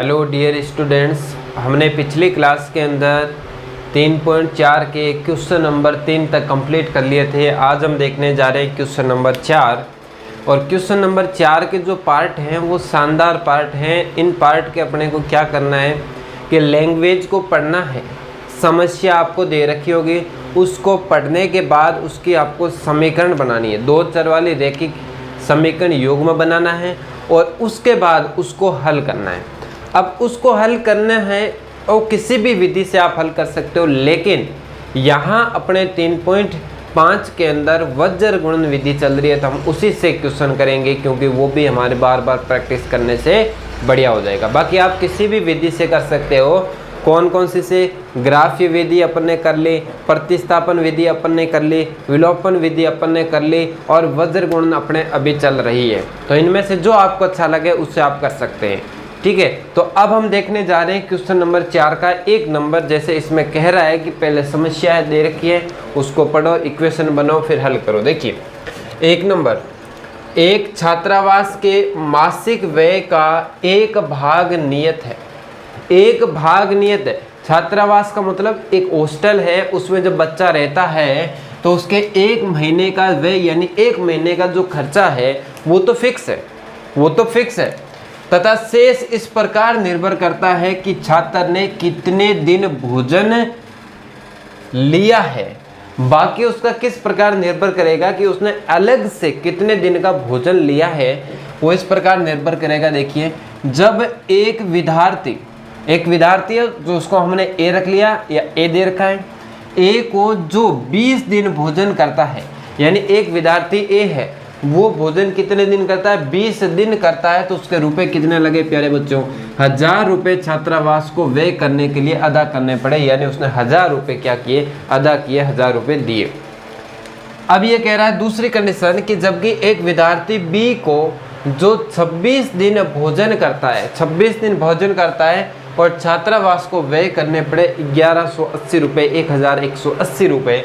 Hello dear students, हमने पिछली class के अंदर 3.4 के क्वेश्चन नंबर 3 तक कंप्लीट कर लिए थे। आज हम देखने जा रहे हैं क्वेश्चन नंबर 4। और क्वेश्चन नंबर 4 के जो पार्ट हैं वो शानदार पार्ट हैं। इन पार्ट के अपने को क्या करना है कि लैंग्वेज को पढ़ना है। समस्या आपको दे रखी होगी, उसको पढ़ने के बाद उसकी आपको समीकरण बनानी है। 2 चर वाली रैखिक समीकरण युग्म बनाना है और उसके बाद उसको हल करना है। अब उसको हल करना है और किसी भी विधि से आप हल कर सकते हो, लेकिन यहाँ अपने 3.5 के अंदर वज्र गुणन विधि चल रही है तो हम उसी से क्वेश्चन करेंगे, क्योंकि वो भी हमारे बार बार प्रैक्टिस करने से बढ़िया हो जाएगा। बाकी आप किसी भी विधि से कर सकते हो। कौन कौन सी से? ग्राफ्य विधि अपन ने कर ली, प्रतिस्थापन विधि अपन ने कर ली, विलोपन विधि अपन ने कर ली और वज्र गुणन अपने अभी चल रही है। तो इनमें से जो आपको अच्छा लगे उससे आप कर सकते हैं। ठीक है, तो अब हम देखने जा रहे हैं क्वेश्चन नंबर 4 का 1 नंबर। जैसे इसमें कह रहा है कि पहले समस्या दे रखी है, उसको पढ़ो, इक्वेशन बनाओ, फिर हल करो। देखिए 1 नंबर, एक छात्रावास के मासिक व्यय का 1 भाग नियत है। 1 भाग नियत है। छात्रावास का मतलब एक हॉस्टल है, उसमें जब बच्चा रहता है तो उसके 1 महीने का व्यय यानी 1 महीने का जो खर्चा है वो तो फिक्स है, वो तो फिक्स है। तथा शेष इस प्रकार निर्भर करता है कि छात्र ने कितने दिन भोजन लिया है। बाकी उसका किस प्रकार निर्भर करेगा कि उसने अलग से कितने दिन का भोजन लिया है, वो इस प्रकार निर्भर करेगा। देखिए, जब एक विद्यार्थी है जो उसको हमने ए रख लिया या ए दे रखा है, ए को जो 20 दिन भोजन करता है, यानी एक विद्यार्थी ए है, वो भोजन कितने दिन करता है? 20 दिन करता है। तो उसके रुपए कितने लगे प्यारे बच्चों? 1000 रुपये छात्रावास को व्यय करने के लिए अदा करने पड़े, यानी उसने 1000 रुपये क्या किए? अदा किए, 1000 रुपये दिए। अब ये कह रहा है दूसरी कंडीशन कि जबकि एक विद्यार्थी बी को जो 26 दिन भोजन करता है, 26 दिन भोजन करता है और छात्रावास को व्यय करने पड़े 1180 रुपये, 1180 रुपये।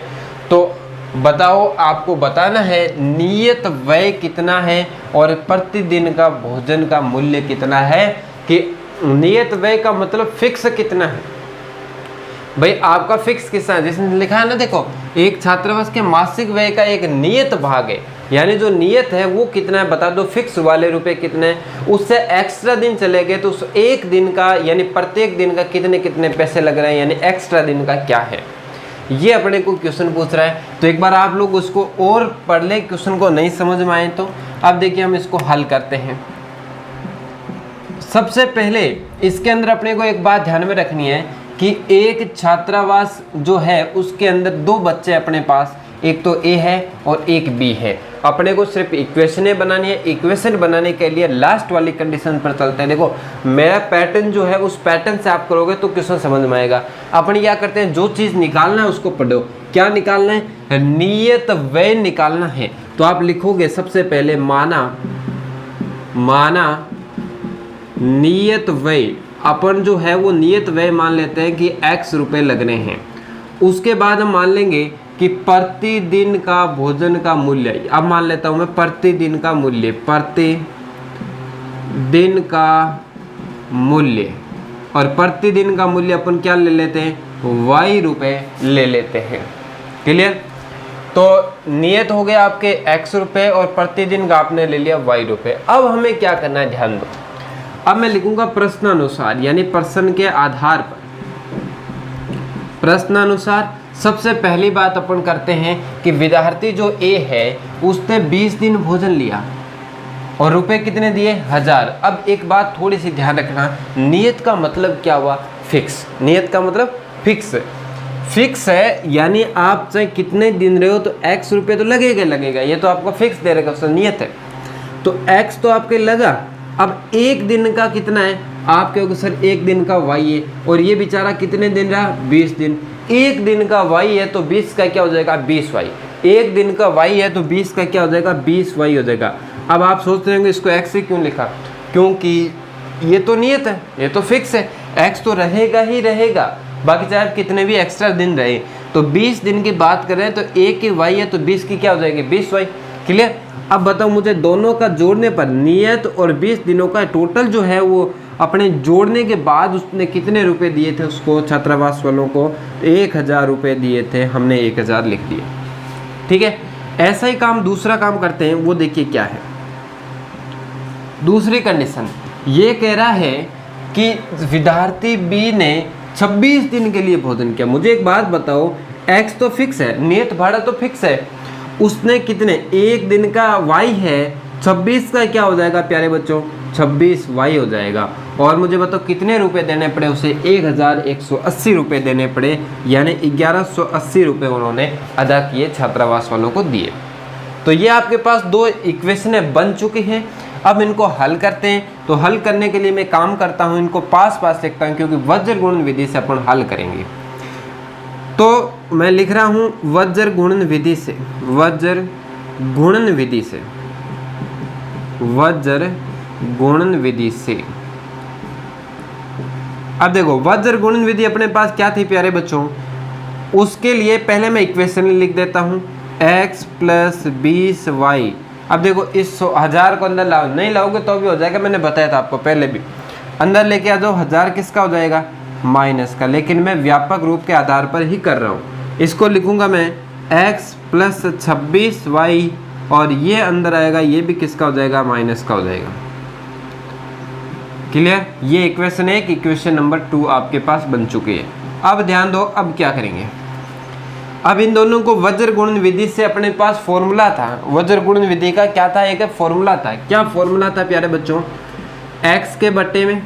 तो बताओ, आपको बताना है नियत व्यय कितना है और प्रतिदिन का भोजन का मूल्य कितना है। कि नियत व्यय का मतलब फिक्स कितना है भाई, आपका फिक्स कितना है? जिसने लिखा है ना, देखो, एक छात्रावास के मासिक व्यय का एक नियत भाग है, यानी जो नियत है वो कितना है बता दो। फिक्स वाले रुपए कितने हैं, उससे एक्स्ट्रा दिन चले गए तो उस 1 दिन का यानी प्रत्येक दिन का कितने कितने पैसे लग रहे हैं, यानी एक्स्ट्रा दिन का क्या है, ये अपने को क्वेश्चन पूछ रहा है। तो एक बार आप लोग उसको और पढ़ लें, क्वेश्चन को नहीं समझ में आए तो। अब देखिए हम इसको हल करते हैं। सबसे पहले इसके अंदर अपने को एक बात ध्यान में रखनी है कि एक छात्रावास जो है उसके अंदर 2 बच्चे अपने पास, एक तो ए है और एक बी है। अपने को सिर्फ इक्वेशनें बनानी है। इक्वेशन बनाने के लिए लास्ट वाली कंडीशन पर चलते हैं। देखो, मेरा पैटर्न जो है उस पैटर्न से आप करोगे तो क्वेश्चन समझ में आएगा। अपन क्या करते हैं, जो चीज़ निकालना है उसको पढ़ो। क्या निकालना है? नियत व्यय निकालना है। तो आप लिखोगे सबसे पहले माना नियत व्यय। अपन जो है वो नियत व्यय मान लेते हैं कि x रुपये लगने हैं। उसके बाद हम मान लेंगे कि प्रतिदिन का भोजन का मूल्य, अब मान लेता हूं मैं प्रतिदिन का मूल्य, प्रतिदिन का मूल्य, और प्रतिदिन का मूल्य अपन क्या ले लेते हैं? y रुपये ले लेते हैं। क्लियर? तो नियत हो गया आपके x रुपये और प्रतिदिन का आपने ले लिया y रुपये। अब हमें क्या करना है, ध्यान दो। अब मैं लिखूंगा प्रश्नानुसार, यानी प्रश्न के आधार पर। प्रश्नानुसार सबसे पहली बात अपन करते हैं कि विद्यार्थी जो ए है उसने 20 दिन भोजन लिया और रुपए कितने दिए? 1000। अब एक बात थोड़ी सी ध्यान रखना, नियत का मतलब क्या हुआ? फिक्स। नियत का मतलब फिक्स। फिक्स है, यानी आप चाहे कितने दिन रहे हो तो x रुपये तो लगेगा। ये तो आपको फिक्स दे रखा, उसका नियत है। तो x तो आपके लगा। अब 1 दिन का कितना है? आप कहोगे सर 1 दिन का y है, और ये बेचारा कितने दिन रहा? 20 दिन। 1 दिन का y है तो 20 का क्या हो जाएगा? 20y। 1 दिन का y है तो 20 का क्या हो जाएगा? 20y हो जाएगा। अब आप सोच रहे होंगे इसको x से क्यों लिखा? क्योंकि ये तो नियत है, ये तो फिक्स है, x तो रहेगा ही रहेगा। बाकी चाहे आप कितने भी एक्स्ट्रा दिन रहे, तो 20 दिन की बात करें तो 1 की y है तो 20 की क्या हो जाएगी? 20y। क्लियर? अब बताओ मुझे दोनों का जोड़ने पर नियत और 20 दिनों का टोटल जो है वो अपने जोड़ने के बाद उसने कितने रुपए दिए थे उसको, छात्रावास वालों को 1000 रुपये दिए थे, हमने 1000 लिख दिए। ठीक है, ऐसा ही काम दूसरा काम करते हैं, वो देखिए क्या है। दूसरी कंडीशन ये कह रहा है कि विद्यार्थी बी ने 26 दिन के लिए भोजन किया। मुझे एक बात बताओ, एक्स तो फिक्स है, नियत भाड़ा तो फिक्स है, उसने कितने, एक दिन का वाई है, 26 का क्या हो जाएगा प्यारे बच्चों, 26 वाई हो जाएगा। और मुझे बताओ कितने रुपए देने पड़े उसे, 1180 रुपये देने पड़े, यानी 1180 रुपये उन्होंने अदा किए, छात्रावास वालों को दिए। तो ये आपके पास दो इक्वेशनें बन चुकी हैं। अब इनको हल करते हैं। तो हल करने के लिए मैं काम करता हूँ, इनको पास लिखता हूँ, क्योंकि वज्र गुणन विधि से अपन हल करेंगे। तो मैं लिख रहा हूँ वज्र गुणन विधि से, वज्र गुणन विधि से, वज्र गुणन विधि से। अब देखो वज्र गुणन विधि अपने पास क्या थी प्यारे बच्चों, उसके लिए पहले मैं इक्वेशन लिख देता हूँ, x + 20y। अब देखो इस 1000 को अंदर लाओ, नहीं लाओगे तो भी हो जाएगा, मैंने बताया था आपको पहले भी। अंदर लेके आ जाओ, 1000 किसका हो जाएगा, माइनस का, लेकिन मैं व्यापक रूप के आधार पर ही कर रहा हूँ। इसको लिखूंगा मैं x + 26y, और ये अंदर आएगा, ये भी किसका हो जाएगा, माइनस का हो जाएगा। क्लियर, ये इक्वेशन 1, इक्वेशन नंबर 2 आपके पास बन चुकी है। अब ध्यान दो, अब क्या करेंगे, अब इन दोनों को वज्र गुणन विधि से अपने पास फॉर्मूला था, वज्र गुणन विधि का क्या था, एक फॉर्मूला था। क्या फॉर्मूला था प्यारे बच्चों, x के बट्टे में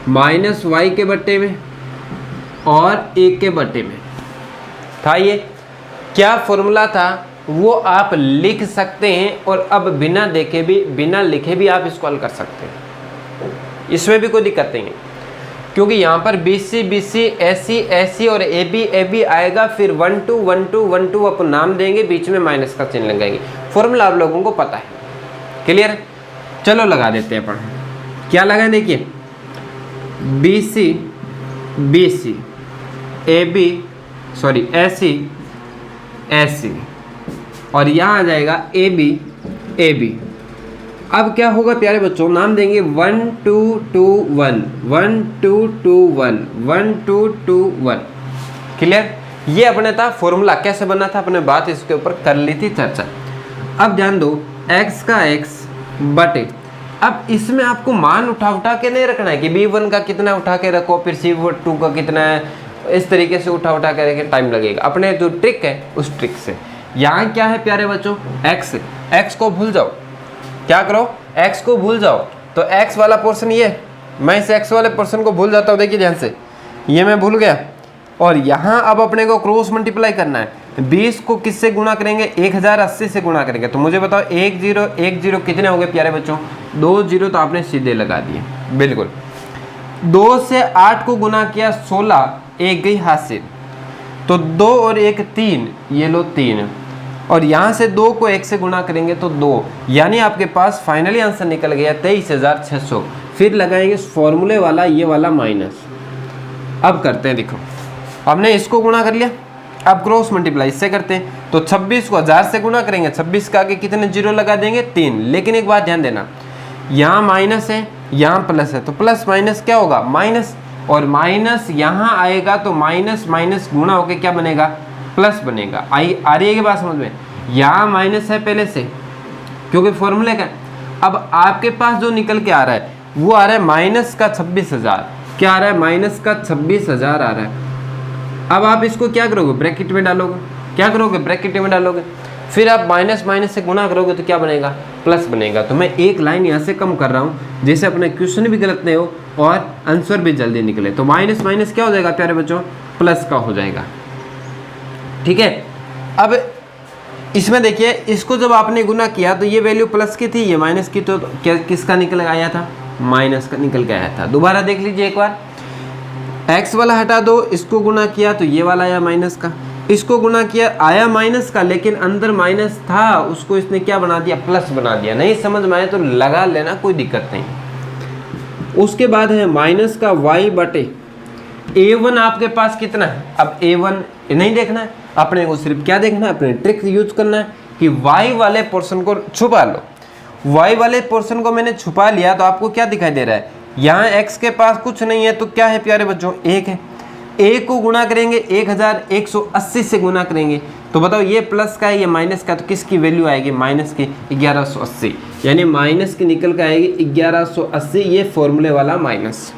माइनस y के बट्टे में और 1 के बट्टे में था। ये क्या फॉर्मूला था वो आप लिख सकते हैं, और अब बिना देखे भी, बिना लिखे भी आप इसको हल कर सकते हैं, इसमें भी कोई दिक्कत नहीं है, क्योंकि यहाँ पर BC BC, AC AC और AB AB आएगा, फिर 1 2 1 2 1 2 अपन नाम देंगे, बीच में माइनस का चिन्ह लगाएंगे। फॉर्मूला आप लोगों को पता है, क्लियर। चलो लगा देते हैं अपन, क्या लगाएं, देखिए BC BC, AB sorry AC AC, और यहाँ आ जाएगा AB AB। अब क्या होगा प्यारे बच्चों, नाम देंगे 1 2 2 1 1 2 2 1 1 2 2 1। क्लियर, ये अपने था फॉर्मूला, कैसे बना था अपने बात इसके ऊपर कर ली थी चर्चा। अब ध्यान दो, x का x बटे, अब इसमें आपको मान उठा के नहीं रखना है कि B1 का कितना उठा के रखो, फिर C2 का कितना है, इस तरीके से उठा के रखे, टाइम लगेगा। अपने जो ट्रिक है उस ट्रिक से, यहाँ क्या है प्यारे बच्चों, x को भूल जाओ, क्या करो, x को भूल जाओ। तो x वाला पोर्शन ये, मैं इस x वाले पोर्शन को भूल जाता हूँ, देखिए ध्यान से, ये मैं भूल गया। और यहाँ अब अपने को क्रॉस मल्टीप्लाई करना है, 20 को किससे गुणा करेंगे, 1080 से गुणा करेंगे। तो मुझे बताओ 1 0 1 0 कितने हो गए प्यारे बच्चों, 2 0, तो आपने सीधे लगा दिए, बिल्कुल। 2 से 8 को गुणा किया 16, 1 गई हाथ से, तो 2 और 1 3, ये लो 3, और यहाँ से 2 को 1 से गुणा करेंगे तो 2, यानी आपके पास फाइनली आंसर निकल गया 23,600। फिर लगाएंगे फॉर्मूले वाला, ये वाला माइनस। अब करते हैं, देखो हमने इसको गुणा कर लिया, अब क्रॉस मल्टीप्लाई इससे करते हैं। तो 26 को 1000 से गुणा करेंगे, 26 का आगे कितने जीरो लगा देंगे, 3। लेकिन एक बात ध्यान देना, यहाँ माइनस है, यहाँ प्लस है, तो प्लस माइनस क्या होगा, माइनस, और माइनस यहाँ आएगा तो माइनस माइनस गुणा होके क्या बनेगा, प्लस बनेगा। आ रही है कि बात समझ में, यहाँ माइनस है पहले से क्योंकि फॉर्मूले का। अब आपके पास जो निकल के आ रहा है वो आ रहा है माइनस का 26,000, क्या आ रहा है, माइनस का 26,000 आ रहा है। अब आप इसको क्या करोगे, ब्रैकेट में डालोगे, क्या करोगे, ब्रैकेट में डालोगे, फिर आप माइनस माइनस से गुणा करोगे तो क्या बनेगा, प्लस बनेगा। तो मैं एक लाइन यहाँ से कम कर रहा हूँ, जैसे अपने क्वेश्चन भी गलत नहीं हो और आंसर भी जल्दी निकले। तो माइनस माइनस क्या हो जाएगा प्यारे बच्चों, प्लस का हो जाएगा। ठीक है, अब इसमें देखिए, इसको जब आपने गुना किया तो ये वैल्यू प्लस की थी, ये माइनस की, तो क्या किसका निकल आया था, माइनस का निकल के आया था। दोबारा देख लीजिए एक बार, x वाला हटा दो, इसको गुना किया तो ये वाला आया माइनस का, इसको गुना किया आया माइनस का, लेकिन अंदर माइनस था, उसको इसने क्या बना दिया, प्लस बना दिया। नहीं समझ में आए तो लगा लेना, कोई दिक्कत नहीं। उसके बाद है माइनस का y बटे a1 आपके पास कितना है। अब a1 नहीं देखना है अपने को, सिर्फ क्या देखना है, अपने ट्रिक यूज करना है कि y वाले पोर्शन को छुपा लो y वाले पोर्शन को मैंने छुपा लिया तो आपको क्या दिखाई दे रहा है, यहाँ x के पास कुछ नहीं है तो क्या है प्यारे बच्चों, 1 है। 1 को गुणा करेंगे 1180 से गुणा करेंगे तो बताओ ये प्लस का है ये माइनस का, तो किसकी वैल्यू आएगी, माइनस की 1180, यानी माइनस की निकल कर आएगी 1180, ये फॉर्मूले वाला माइनस।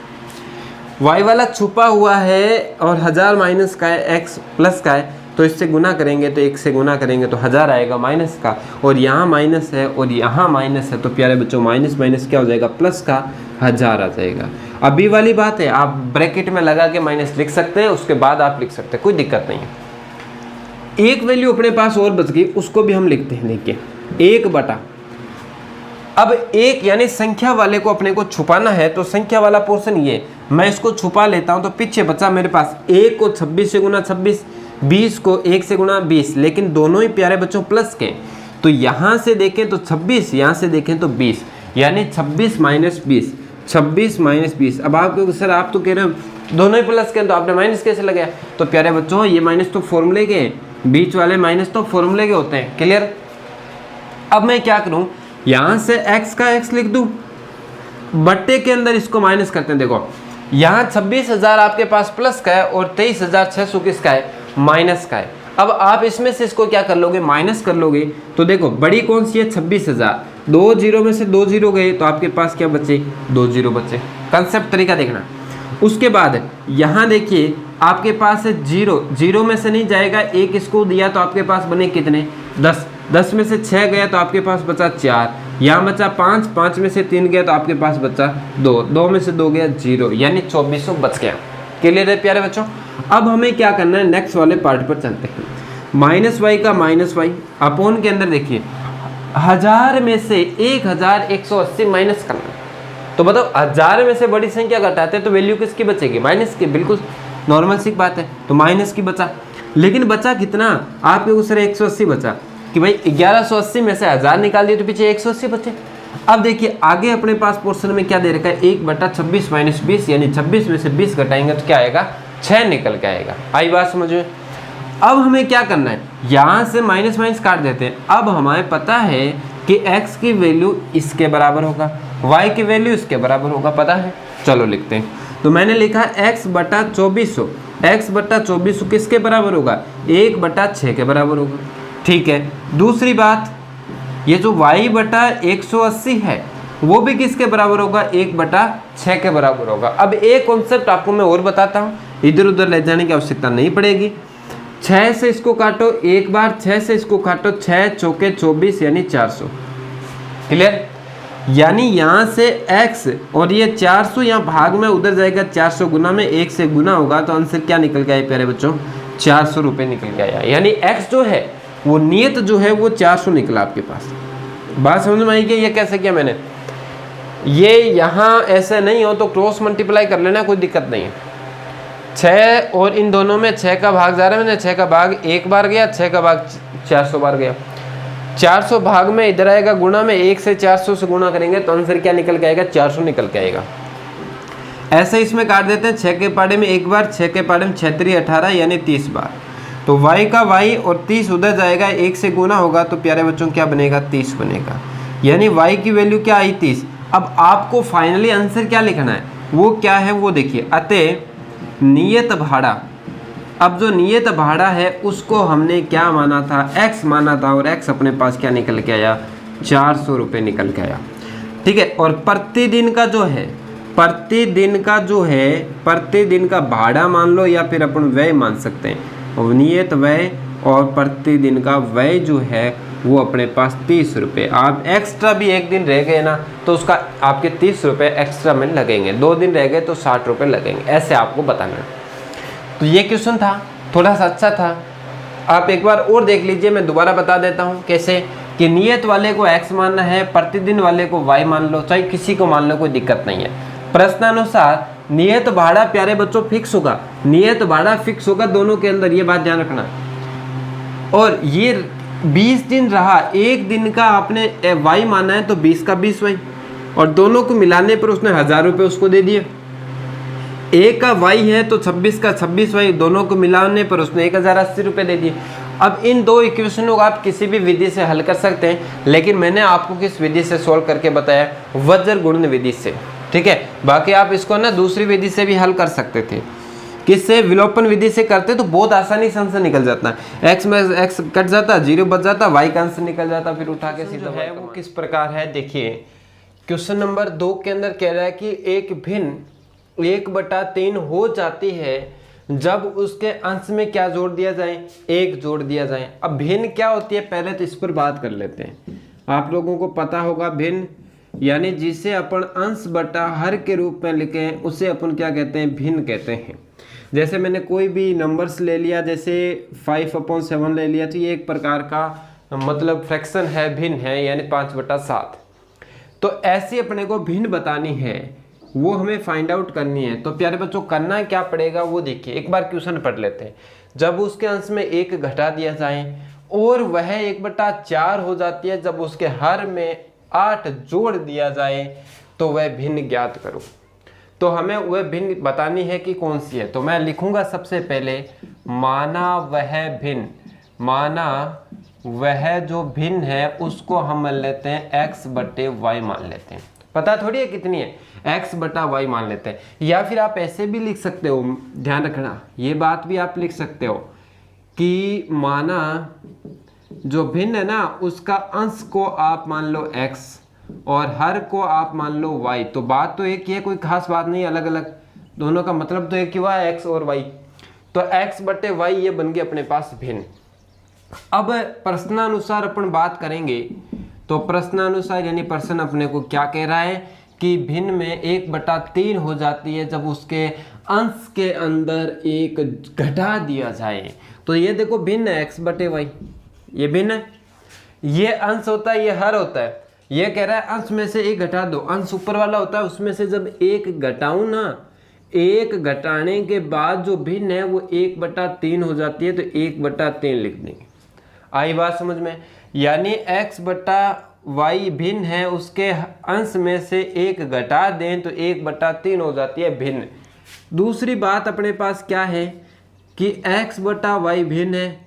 y वाला छुपा हुआ है और 1000 माइनस का है, x प्लस का है तो इससे गुना करेंगे तो 1 से गुना करेंगे तो 1000 आएगा माइनस का, और यहाँ माइनस है और यहाँ माइनस है तो प्यारे बच्चों माइनस माइनस क्या हो जाएगा, प्लस का 1000 आ जाएगा। अभी वाली बात है, आप ब्रैकेट में लगा के माइनस लिख सकते हैं, उसके बाद आप लिख सकते हैं, कोई दिक्कत नहीं है। एक वैल्यू अपने पास और बच गई, उसको भी हम लिखते हैं। देखिए 1 बटा, अब 1 यानी संख्या वाले को अपने को छुपाना है तो संख्या वाला पोर्शन ये, मैं इसको छुपा लेता हूं तो पीछे बचा मेरे पास 1 को 26 से गुना 26, 20 को 1 से गुना 20, लेकिन दोनों ही प्यारे बच्चों प्लस के, तो यहां से देखें तो 26, यहां से देखें तो 20, यानी 26 माइनस 20, 26 माइनस 20। अब आप कहोगे सर आप तो कह रहे हो दोनों ही प्लस के तो आपने माइनस कैसे लगाया, तो प्यारे बच्चों ये माइनस तो फॉर्मूले के, बीच वाले माइनस तो फॉर्मूले के होते हैं, क्लियर। अब मैं क्या करूं, यहां से x का x लिख दूं, बट्टे के अंदर इसको माइनस करते हैं। देखो यहाँ 26,000 आपके पास प्लस का है और 23,600 किसका है, माइनस का है। अब आप इसमें से इसको क्या कर लोगे, माइनस कर लोगे तो देखो बड़ी कौन सी है, 26,000, 2 जीरो में से 2 जीरो गए तो आपके पास क्या बचे, 2 जीरो बचे। कंसेप्ट तरीका देखना। उसके बाद यहाँ देखिए आपके पास है 0, 0 में से नहीं जाएगा, 1 इसको दिया तो आपके पास बने कितने, 10, 10 में से 6 गया तो आपके पास बचा 4, यहाँ बचा 5, 5 में से 3 गया तो आपके पास बचा 2, 2 में से 2 गया 0, यानी 2400 बच गया। क्लियर है प्यारे बच्चों। अब हमें क्या करना है, नेक्स्ट वाले पार्ट पर चलते हैं। माइनस वाई का माइनस वाई अपोन के अंदर देखिए 1000 में से 1180 माइनस करना, तो बताओ 1000 में से बड़ी संख्या घटाते हैं तो वैल्यू किसकी बचेगी, माइनस की, बिल्कुल नॉर्मल सी बात है, तो माइनस की बचा। लेकिन बचा कितना, आपके उस 180 बचा कि भाई 1180 में से 1000 निकाल दिए तो पीछे 180 बचे। अब देखिए आगे अपने पास पोर्शन में क्या दे रखा है, 1 बटा 26 माइनस 20, यानी 26 में से 20 घटाएंगे तो क्या आएगा, 6 निकल के आएगा। आई बात समझ में। अब हमें क्या करना है, यहाँ से माइनस माइनस काट देते हैं। अब हमें पता है कि x की वैल्यू इसके बराबर होगा, y की वैल्यू इसके बराबर होगा, पता है। चलो लिखते हैं। तो मैंने लिखा x बटा 2400, x बटा 2400 किसके बराबर होगा, 1 बटा 6 के बराबर होगा। ठीक है। दूसरी बात, ये जो y बटा 180 है वो भी किसके बराबर होगा, 1 बटा 6 के बराबर होगा। अब एक कॉन्सेप्ट आपको मैं और बताता हूँ, इधर उधर ले जाने की आवश्यकता नहीं पड़ेगी। 6 से इसको काटो एक बार, 6 से इसको काटो, 6 चौके 24 यानी 400। क्लियर। यानी यहाँ से x और ये 400 यहाँ भाग में उधर जाएगा, 400 गुना में 1 से गुना होगा तो आंसर क्या निकल के आए प्यारे बच्चों, 400 रुपये निकल के आया। यानी x जो है वो नियत जो है वो 400 निकला आपके पास। बात समझ में आई कि ये कैसे किया मैंने, ये यहाँ ऐसे नहीं हो तो क्रॉस मल्टीप्लाई कर लेना, कोई दिक्कत नहीं है। 6 और इन दोनों में 6 का भाग जा रहा है, मैंने 6 का भाग 1 बार गया, 6 का भाग 400 बार गया। 400 भाग में इधर आएगा गुणा में, 1 से 400 से गुणा करेंगे तो आंसर क्या निकल के आएगा, 400 निकल के आएगा। ऐसे इसमें काट देते हैं, 6 के पाड़े में 1 बार, 6 के पाड़े में 6 3 18 यानी 30 बार। तो y का y और 30 उधर जाएगा, 1 से गुना होगा तो प्यारे बच्चों क्या बनेगा, 30 बनेगा। यानी y की वैल्यू क्या आई, 30। अब आपको फाइनली आंसर क्या लिखना है, वो क्या है वो देखिए। अतः नियत भाड़ा, अब जो नियत भाड़ा है उसको हमने क्या माना था, x माना था, और x अपने पास क्या निकल के आया, 400 रुपये निकल के आया। ठीक है। और प्रतिदिन का जो है, प्रतिदिन का जो है, प्रतिदिन का भाड़ा मान लो या फिर अपन व्यय मान सकते हैं। नियत व्यय और प्रतिदिन का व्यय जो है वो अपने पास 30 रुपये। आप एक्स्ट्रा भी एक दिन रह गए ना तो उसका आपके 30 रुपये एक्स्ट्रा में लगेंगे, 2 दिन रह गए तो 60 रुपये लगेंगे, ऐसे आपको बताना है। तो ये क्वेश्चन था, थोड़ा सा अच्छा था, आप एक बार और देख लीजिए। मैं दोबारा बता देता हूँ कैसे, कि नियत वाले को x मानना है, प्रतिदिन वाले को y मान लो, चाहे किसी को मान लो, कोई दिक्कत नहीं है। प्रश्नानुसार नियत भाड़ा प्यारे बच्चों फिक्स होगा, नियत भाड़ा फिक्स होगा दोनों के अंदर, ये बात ध्यान रखना। और ये 20 दिन रहा, एक दिन का आपने y माना है तो 20 का 20 y, और दोनों को मिलाने पर उसने 1000 रुपये उसको दे दिए। एक का y है तो 26 का 26 y, दोनों को मिलाने पर उसने 1080 रुपये दे दिए। अब इन दो इक्वेशनों को आप किसी भी विधि से हल कर सकते हैं, लेकिन मैंने आपको किस विधि से सोल्व करके बताया, वज्र गुणन विधि से। ठीक है, बाकी आप इसको ना दूसरी विधि से भी हल कर सकते थे। किससे? विलोपन विधि से करते तो बहुत आसानी से आंसर निकल जाता है। एक्स में एक्स कट जाता, 0 बच जाता, वाई का आंसर निकल जाता, फिर उठा के सीधा है वो किस प्रकार है। देखिए क्वेश्चन नंबर 2 के अंदर कह रहा है कि एक भिन्न 1/3 हो जाती है जब उसके अंश में क्या जोड़ दिया जाए, 1 जोड़ दिया जाए। अब भिन्न क्या होती है, पहले तो इस पर बात कर लेते हैं। आप लोगों को पता होगा भिन्न यानी जिसे अपन अंश बटा हर के रूप में लिखें उसे अपन क्या कहते हैं, भिन्न कहते हैं। जैसे मैंने कोई भी नंबर्स ले लिया, जैसे 5/7 ले लिया, तो ये एक प्रकार का मतलब फ्रैक्शन है, भिन्न है, यानी 5/7। तो ऐसी अपने को भिन्न बतानी है, वो हमें फाइंड आउट करनी है। तो प्यारे बच्चों करना क्या पड़ेगा वो देखिए, एक बार क्वेश्चन पढ़ लेते हैं। जब उसके अंश में 1 घटा दिया जाए और वह 1/4 हो जाती है जब उसके हर में 8 जोड़ दिया जाए तो वह भिन्न ज्ञात करो। तो हमें वह भिन्न बतानी है कि कौन सी है। तो मैं लिखूंगा सबसे पहले माना वह भिन्न, माना वह जो भिन्न है उसको हम मान लेते हैं x/y मान लेते हैं। पता थोड़ी है कितनी है, x/y मान लेते हैं। या फिर आप ऐसे भी लिख सकते हो, ध्यान रखना ये बात भी आप लिख सकते हो कि माना जो भिन्न है ना उसका अंश को आप मान लो x और हर को आप मान लो y। तो बात तो एक ही है, कोई खास बात नहीं, अलग अलग दोनों का मतलब तो एक ही हुआ है, x और y। तो x/y ये बन गया अपने पास भिन्न। अब प्रश्नानुसार अपन बात करेंगे, तो प्रश्नानुसार यानी प्रश्न अपने को क्या कह रहा है कि भिन्न में 1/3 हो जाती है जब उसके अंश के अंदर 1 घटा दिया जाए। तो ये देखो भिन्न है x/y, ये भिन्न है, ये अंश होता है, ये हर होता है। ये कह रहा है अंश में से 1 घटा दो, अंश ऊपर वाला होता है, उसमें से जब 1 घटाऊं ना, 1 घटाने के बाद जो भिन्न है वो 1/3 हो जाती है, तो 1/3 लिख देंगे। आई बात समझ में? यानी x/y भिन्न है, उसके अंश में से 1 घटा दें तो 1/3 हो जाती है भिन्न। दूसरी बात अपने पास क्या है कि x/y भिन्न है,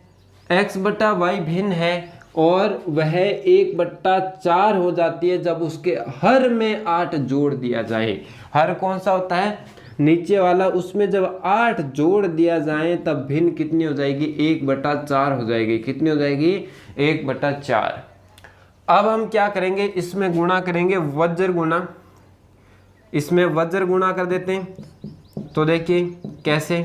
x/y भिन्न है और वह 1/4 हो जाती है जब उसके हर में 8 जोड़ दिया जाए। हर कौन सा होता है, नीचे वाला, उसमें जब 8 जोड़ दिया जाए तब भिन्न कितनी हो जाएगी, 1/4 हो जाएगी। कितनी हो जाएगी, 1/4। अब हम क्या करेंगे, इसमें गुणा करेंगे, वज्र गुणा, इसमें वज्र गुणा कर देते हैं। तो देखिए कैसे,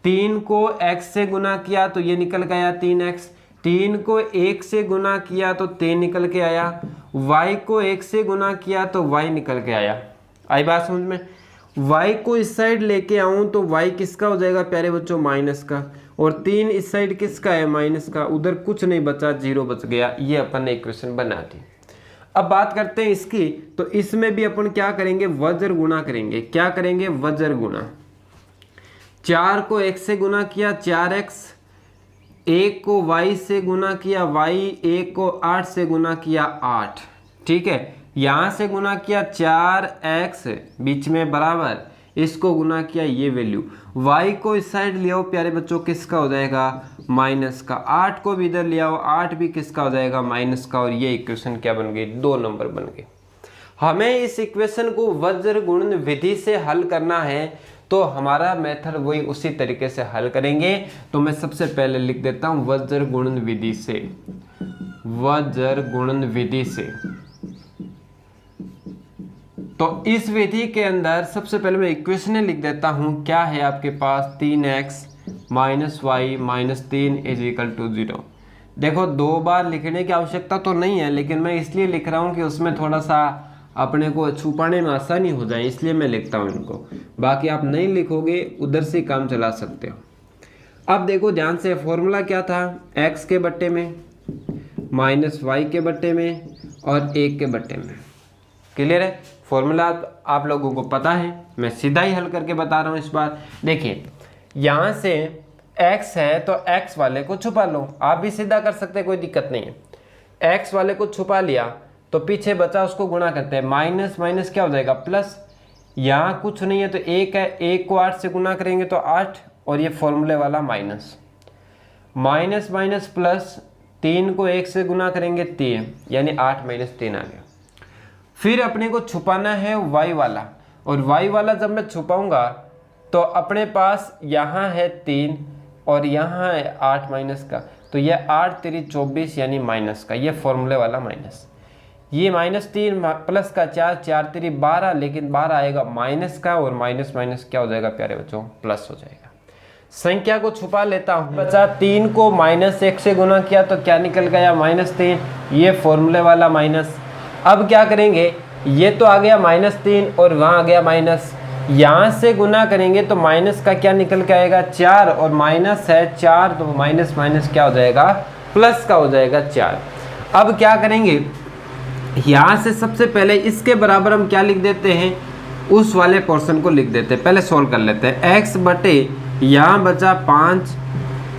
3 को x से गुना किया तो ये निकल के आया 3x, 3 को 1 से गुना किया तो 3 निकल के आया, y को 1 से गुना किया तो y निकल के आया। आई बात समझ में? y को इस साइड लेके आऊं तो y किसका हो जाएगा प्यारे बच्चों, माइनस का, और 3 इस साइड किसका है, माइनस का, उधर कुछ नहीं बचा, 0 बच गया। ये अपन ने इक्वेशन बना दी। अब बात करते हैं इसकी, तो इसमें भी अपन क्या करेंगे, वज्र गुणा करेंगे। क्या करेंगे, वज्र गुणा। 4 को x से गुना किया 4x, 1 को y से गुना किया y, 1 को 8 से गुना किया 8। ठीक है, यहाँ से गुना किया 4x बीच में बराबर, इसको गुना किया ये वैल्यू, y को इस साइड ले आओ प्यारे बच्चों, किसका हो जाएगा, माइनस का। 8 को भी इधर ले आओ, 8 भी किसका हो जाएगा, माइनस का। और ये इक्वेशन क्या बन गई, 2 नंबर बन गए। हमें इस इक्वेशन को वज्र गुणन विधि से हल करना है, तो हमारा मेथड वही उसी तरीके से हल करेंगे। तो मैं सबसे पहले लिख देता हूं वज्र गुणन विधि से, वज्र गुणन विधि से। तो इस विधि के अंदर सबसे पहले मैं इक्वेशन लिख देता हूं। क्या है आपके पास, 3x minus y minus 3 is equal to 0। देखो 2 बार लिखने की आवश्यकता तो नहीं है, लेकिन मैं इसलिए लिख रहा हूं कि उसमें थोड़ा सा अपने को छुपाने में आसानी हो जाए, इसलिए मैं लिखता हूं इनको। बाकी आप नहीं लिखोगे, उधर से काम चला सकते हो। अब देखो ध्यान से, फॉर्मूला क्या था, x के बट्टे में माइनस वाई के बट्टे में और 1 के बट्टे में। क्लियर है? फॉर्मूला आप लोगों को पता है, मैं सीधा ही हल करके बता रहा हूँ इस बार। देखिए यहाँ से x है तो x वाले को छुपा लो, आप भी सीधा कर सकते हैं, कोई दिक्कत नहीं है। x वाले को छुपा लिया तो पीछे बचा उसको गुणा करते हैं, माइनस माइनस क्या हो जाएगा प्लस। यहाँ कुछ नहीं है तो 1 है, 1 को 8 से गुणा करेंगे तो 8, और ये फॉर्मूले वाला माइनस। माइनस माइनस प्लस, 3 को 1 से गुना करेंगे 3, यानी 8 - 3 आ गया। फिर अपने को छुपाना है y वाला, और y वाला जब मैं छुपाऊंगा तो अपने पास यहाँ है 3 और यहाँ है 8 माइनस का, तो यह 8 3 24 यानी माइनस का, ये फॉर्मूले वाला माइनस। ये -3 प्लस का 4, 4 3 12, लेकिन 12 आएगा माइनस का, और माइनस माइनस क्या हो जाएगा प्यारे बच्चों, प्लस हो जाएगा। संख्या को छुपा लेता हूँ, बचा 3 को -1 से गुना किया तो क्या निकल गया, -3, ये फॉर्मूले वाला माइनस। अब क्या करेंगे, ये तो आ गया -3 और वहाँ आ गया माइनस, यहाँ से गुना करेंगे तो माइनस का क्या निकल के आएगा, 4, और माइनस है 4, तो माइनस माइनस क्या हो जाएगा, प्लस का हो जाएगा 4। अब क्या करेंगे, यहाँ से सबसे पहले इसके बराबर हम क्या लिख देते हैं, उस वाले पोर्शन को लिख देते हैं। पहले सोल्व कर लेते हैं। x बटे यहाँ बचा 5,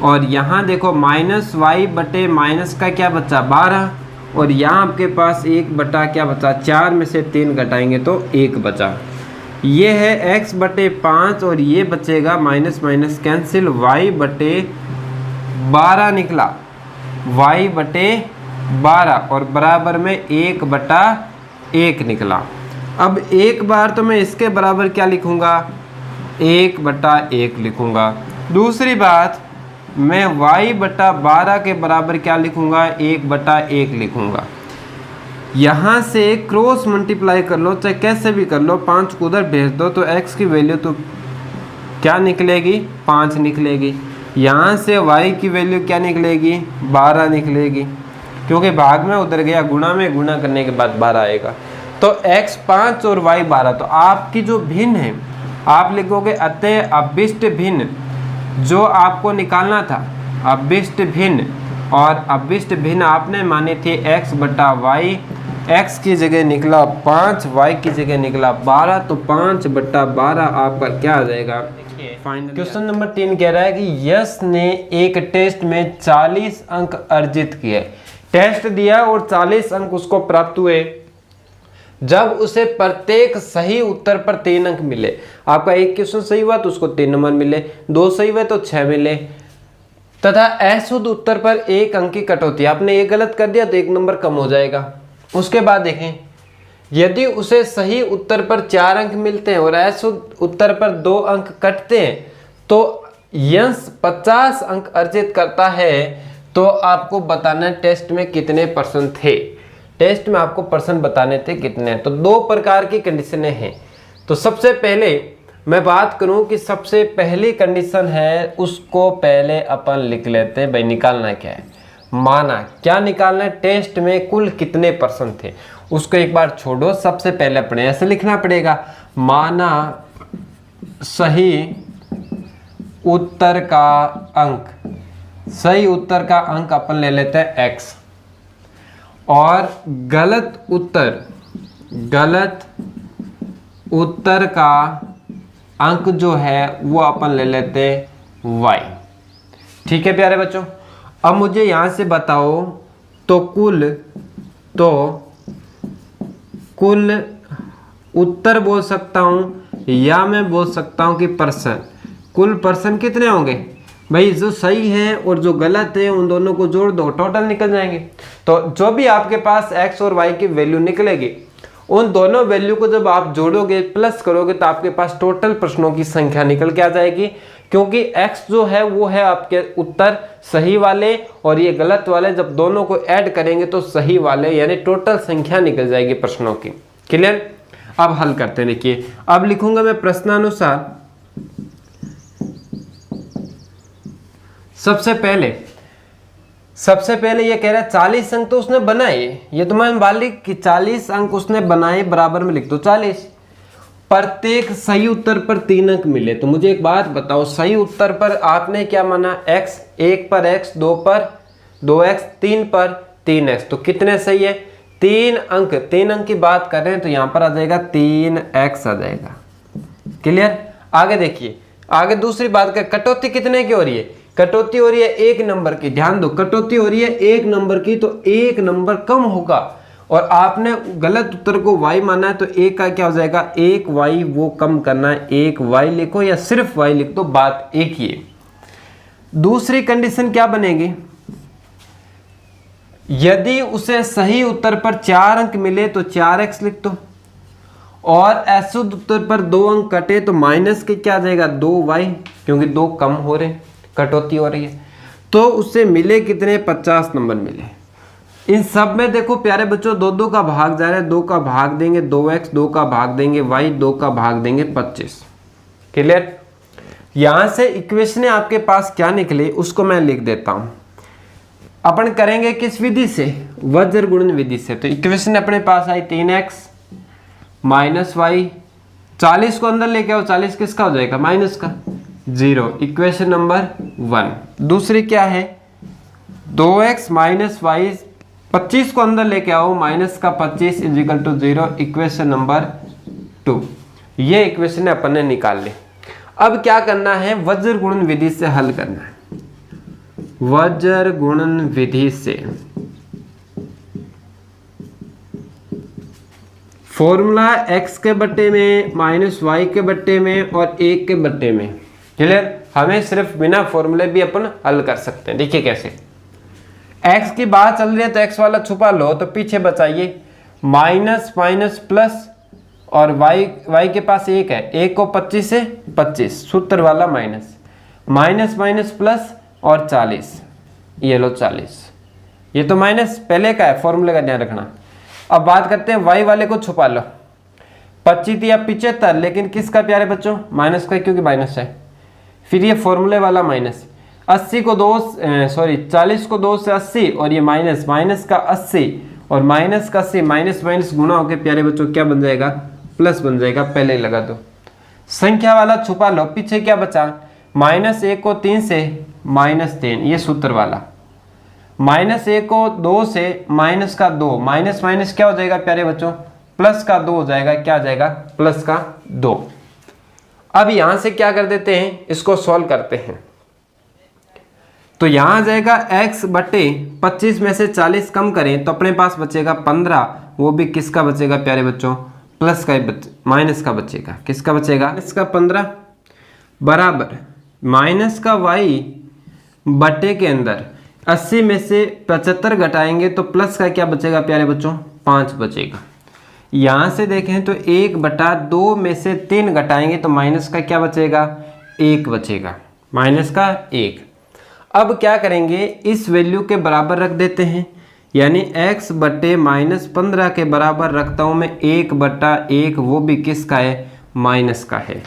और यहाँ देखो -y बटे माइनस का क्या बचा 12, और यहाँ आपके पास 1 बटा क्या बचा 4 में से 3 घटाएंगे तो 1 बचा। ये है x बटे 5 और ये बचेगा माइनस माइनस कैंसिल, y बटे 12 निकला, y बटे 12 और बराबर में 1 बटा 1 निकला। अब एक बार तो मैं इसके बराबर क्या लिखूंगा, 1 बटा 1 लिखूंगा। दूसरी बात मैं y बटा 12 के बराबर क्या लिखूंगा, 1 बटा 1 लिखूंगा। यहाँ से क्रॉस मल्टीप्लाई कर लो, चाहे कैसे भी कर लो, 5 को उधर भेज दो तो x की वैल्यू तो क्या निकलेगी, 5 निकलेगी। यहाँ से y की वैल्यू क्या निकलेगी, 12 निकलेगी, क्योंकि भाग में उधर गया, गुणा में गुणा करने के बाद 12 आएगा। तो x 5 और y 12, तो आपकी जो भिन्न है आप लिखोगे अतः अभिष्ट भिन्न, जो आपको निकालना था अभिष्ट भिन्न, और अभिष्ट भिन्न आपने मानी थी x बटा y, x की जगह निकला 5, y की जगह निकला 12, तो 5 बटा 12 आपका क्या आ जाएगा। क्वेश्चन नंबर 3 कह रहा है कि यश ने एक टेस्ट में 40 अंक अर्जित किए। टेस्ट दिया और 40 अंक उसको प्राप्त हुए। जब उसे प्रत्येक सही उत्तर पर 3 अंक मिले, आपका एक क्वेश्चन सही हुआ तो उसको 3 नंबर मिले, 2 सही हुए तो 6 मिले, तथा अशुद्ध उत्तर पर 1 अंक की कटौती, आपने एक गलत कर दिया तो 1 नंबर कम हो जाएगा। उसके बाद देखें, यदि उसे सही उत्तर पर 4 अंक मिलते हैं और अशुद्ध उत्तर पर 2 अंक कटते हैं तो यश 50 अंक अर्जित करता है। तो आपको बताना है टेस्ट में कितने परसेंट थे, टेस्ट में आपको परसेंट बताने थे कितने। तो 2 प्रकार की कंडीशनें हैं। तो सबसे पहले मैं बात करूं कि सबसे पहली कंडीशन है, उसको पहले अपन लिख लेते हैं। भाई निकालना क्या है, माना क्या निकालना है, टेस्ट में कुल कितने परसेंट थे, उसको एक बार छोड़ो। सबसे पहले अपने ऐसे लिखना पड़ेगा, माना सही उत्तर का अंक, सही उत्तर का अंक अपन ले लेते हैं x, और गलत उत्तर का अंक जो है वो अपन ले लेते हैं y। ठीक है प्यारे बच्चों, अब मुझे यहां से बताओ तो कुल उत्तर बोल सकता हूं या मैं बोल सकता हूं कि पर्सन, कुल पर्सन कितने होंगे भाई, जो सही है और जो गलत है उन दोनों को जोड़ दो, टोटल निकल जाएंगे। तो जो भी आपके पास x और y की वैल्यू निकलेगी, उन दोनों वैल्यू को जब आप जोड़ोगे प्लस करोगे तो आपके पास टोटल प्रश्नों की संख्या निकल के आ जाएगी। क्योंकि x जो है वो है आपके उत्तर सही वाले और ये गलत वाले, जब दोनों को ऐड करेंगे तो सही वाले, यानी टोटल संख्या निकल जाएगी प्रश्नों की। क्लियर। अब हल करते हैं। देखिए अब लिखूंगा मैं प्रश्नानुसार। सबसे पहले ये कह रहा है 40 अंक तो उसने बनाए, ये तो मैं मान ली कि 40 अंक उसने बनाए, बराबर में लिख दो 40। प्रत्येक सही उत्तर पर 3 अंक मिले। तो मुझे एक बात बताओ, सही उत्तर पर आपने क्या माना, x, 1 पर x, 2 पर 2x, 3 पर 3x, तो कितने सही है, 3 अंक। 3 अंक की बात कर रहे हैं तो यहां पर आ जाएगा 3x आ जाएगा। क्लियर। आगे देखिए, आगे दूसरी बात कर, कटौती कितने की हो रही है, कटौती हो रही है 1 नंबर की। ध्यान दो, कटौती हो रही है 1 नंबर की, तो 1 नंबर कम होगा। और आपने गलत उत्तर को y माना है तो 1 का क्या हो जाएगा, 1y वो कम करना है, 1y लिखो या सिर्फ y लिख दो, बात एक ही है। दूसरी कंडीशन क्या बनेगी, यदि उसे सही उत्तर पर 4 अंक मिले तो 4x लिख दो, और अशुद्ध उत्तर पर 2 अंक कटे तो माइनस के क्या आ जाएगा 2y, क्योंकि 2 कम हो रहे, कटौती हो रही है। तो उससे मिले कितने 50 नंबर मिले। इन सब में देखो प्यारे बच्चों 2 का भाग जा रहा है, 2 का भाग देंगे 2x, 2 का भाग देंगे y, 2 का भाग देंगे 25। क्लियर। यहां से इक्वेशन आपके पास क्या निकले उसको मैं लिख देता हूं। अपन करेंगे किस विधि से, वज्र गुणन विधि से। तो इक्वेशन अपने पास आई 3x माइनस वाई, 40 को अंदर लेके आओ, 40 किसका हो जाएगा माइनस का, 0। Equation number 1। दूसरी क्या है 2x माइनस वाई, 25 को अंदर लेके आओ, माइनस का 25 इजिकल टू 0। Equation number 2। ये इक्वेशन अपन ने निकाल ली। अब क्या करना है, वज्र गुणन विधि से हल करना है। वज्र गुणन विधि से फॉर्मूला x के बट्टे में माइनस वाई के बट्टे में और 1 के बट्टे में। क्लियर। हमें सिर्फ बिना फॉर्मूले भी अपन हल कर सकते हैं। देखिए कैसे, x की बात चल रही है तो x वाला छुपा लो, तो पीछे बचाइए माइनस माइनस प्लस, और y के पास 1 है, 1 को 25 से 25, सूत्र वाला माइनस, माइनस माइनस प्लस और 40, ये लो 40। ये तो माइनस पहले का है, फॉर्मूले का ध्यान रखना। अब बात करते हैं y वाले को छुपा लो, 25 या 75, लेकिन किसका प्यारे बच्चों माइनस का, क्योंकि माइनस है। फिर ये फॉर्मूले वाला माइनस, 40 को 2 से 80, और ये माइनस, माइनस का 80 और माइनस का 80, माइनस माइनस गुणा होकर प्यारे बच्चों क्या बन जाएगा, प्लस बन जाएगा। पहले ही लगा दो। संख्या वाला छुपा लो, पीछे क्या बचा, -1 को 3 से -3, ये सूत्र वाला, -1 को 2 से माइनस का 2, माइनस माइनस क्या हो जाएगा प्यारे बच्चों, प्लस का 2 हो जाएगा। क्या आ जाएगा, प्लस का 2। अब यहां से क्या कर देते हैं, इसको सॉल्व करते हैं। तो यहां आ जाएगा x बटे 25 में से 40 कम करें तो अपने पास बचेगा 15, वो भी किसका बचेगा प्यारे बच्चों, प्लस का माइनस का बचेगा। किसका बचेगा, माइनस का 15 बराबर माइनस का y बटे के अंदर 80 में से 75 घटाएंगे तो प्लस का क्या बचेगा प्यारे बच्चों, 5 बचेगा। यहां से देखें तो 1/2 में से 3 घटाएंगे तो माइनस का क्या बचेगा, 1 बचेगा, माइनस का 1। अब क्या करेंगे, इस वैल्यू के बराबर रख देते हैं, यानी x बटे -15 के बराबर रखता हूं मैं 1/1, वो भी किसका है, माइनस का है,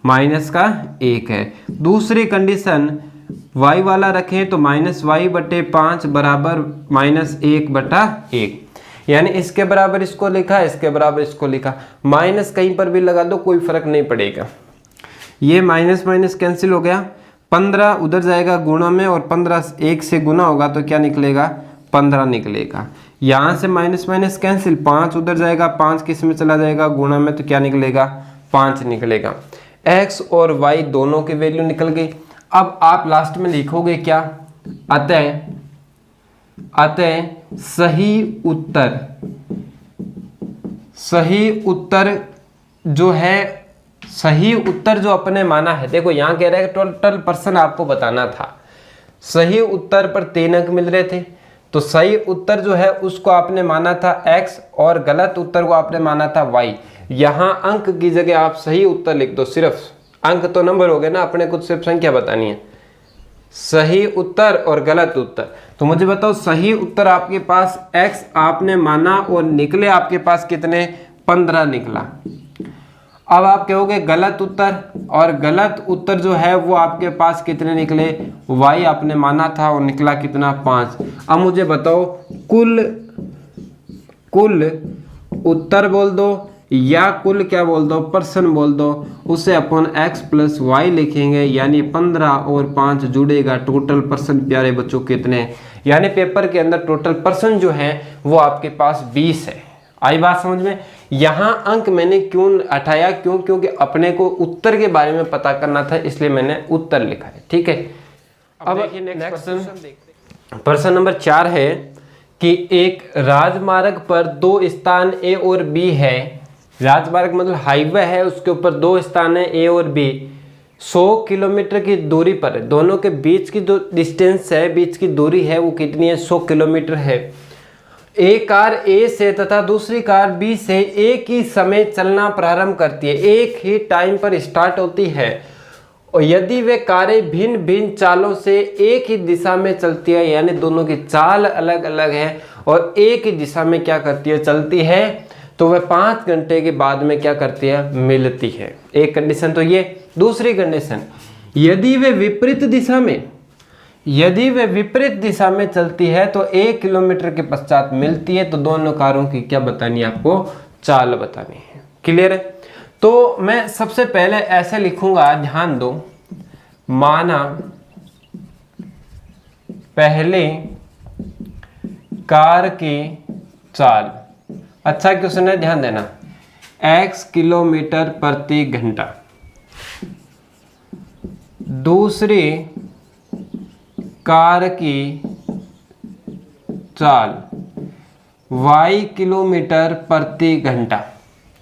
माइनस का 1 है। दूसरी कंडीशन y वाला रखें तो -y/5 बराबर -1/1, यानी इसके बराबर इसको लिखा, इसके बराबर इसको लिखा। माइनस कहीं पर भी लगा दो कोई फर्क नहीं पड़ेगा। ये माइनस माइनस कैंसिल हो गया, 15 उधर जाएगा गुणा में, और 15 1 से गुना होगा तो क्या निकलेगा, 15 निकलेगा। यहाँ से माइनस माइनस कैंसिल, 5 उधर जाएगा, 5 किस में चला जाएगा, गुणा में, तो क्या निकलेगा, 5 निकलेगा। x और y दोनों की वैल्यू निकल गई। अब आप लास्ट में लिखोगे क्या, अतः सही उत्तर जो अपने माना है, देखो यहाँ कह रहा है टोटल पर्सन आपको बताना था। सही उत्तर पर 3 अंक मिल रहे थे, तो सही उत्तर जो है उसको आपने माना था x, और गलत उत्तर को आपने माना था y। यहाँ अंक की जगह आप सही उत्तर लिख दो, सिर्फ अंक तो नंबर हो गए ना, अपने कुछ सिर्फ संख्या बतानी है, सही उत्तर और गलत उत्तर। तो मुझे बताओ, सही उत्तर आपके पास x आपने माना और निकले आपके पास कितने, 15 निकला। अब आप कहोगे गलत उत्तर, और गलत उत्तर जो है वो आपके पास कितने निकले, y आपने माना था और निकला कितना, 5। अब मुझे बताओ कुल उत्तर बोल दो या कुल क्या बोल दो, पर्सन बोल दो, उसे अपन x + y लिखेंगे, यानी 15 और 5 जुड़ेगा, टोटल पर्सन प्यारे बच्चों कितने, यानी पेपर के अंदर टोटल पर्सन जो है वो आपके पास 20 है। आई बात समझ में। यहाँ अंक मैंने क्यों हटाया, क्योंकि अपने को उत्तर के बारे में पता करना था, इसलिए मैंने उत्तर लिखा है। ठीक है। अब नेक्स्ट पर्सन नंबर 4 है कि एक राजमार्ग पर 2 स्थान A और B है। राजमार्ग मतलब हाईवे है, उसके ऊपर 2 स्थान है A और B। 100 किलोमीटर की दूरी पर है, दोनों के बीच की जो डिस्टेंस है, बीच की दूरी है वो कितनी है, 100 किलोमीटर है। एक कार ए से तथा दूसरी कार बी से एक ही समय चलना प्रारंभ करती है, एक ही टाइम पर स्टार्ट होती है, और यदि वे कारें भिन्न भिन्न चालों से एक ही दिशा में चलती है, यानी दोनों की चाल अलग अलग है और एक ही दिशा में क्या करती है, चलती है, तो वह 5 घंटे के बाद में क्या करती है, मिलती है। एक कंडीशन तो ये। दूसरी कंडीशन, यदि वे विपरीत दिशा में चलती है तो 1 किलोमीटर के पश्चात मिलती है, तो दोनों कारों की क्या बतानी है, आपको चाल बतानी है। क्लियर है? तो मैं सबसे पहले ऐसे लिखूंगा, ध्यान दो, माना पहले कार की चाल, अच्छा क्वेश्चन है, ध्यान देना, x किलोमीटर प्रति घंटा, दूसरी कार की चाल y किलोमीटर प्रति घंटा।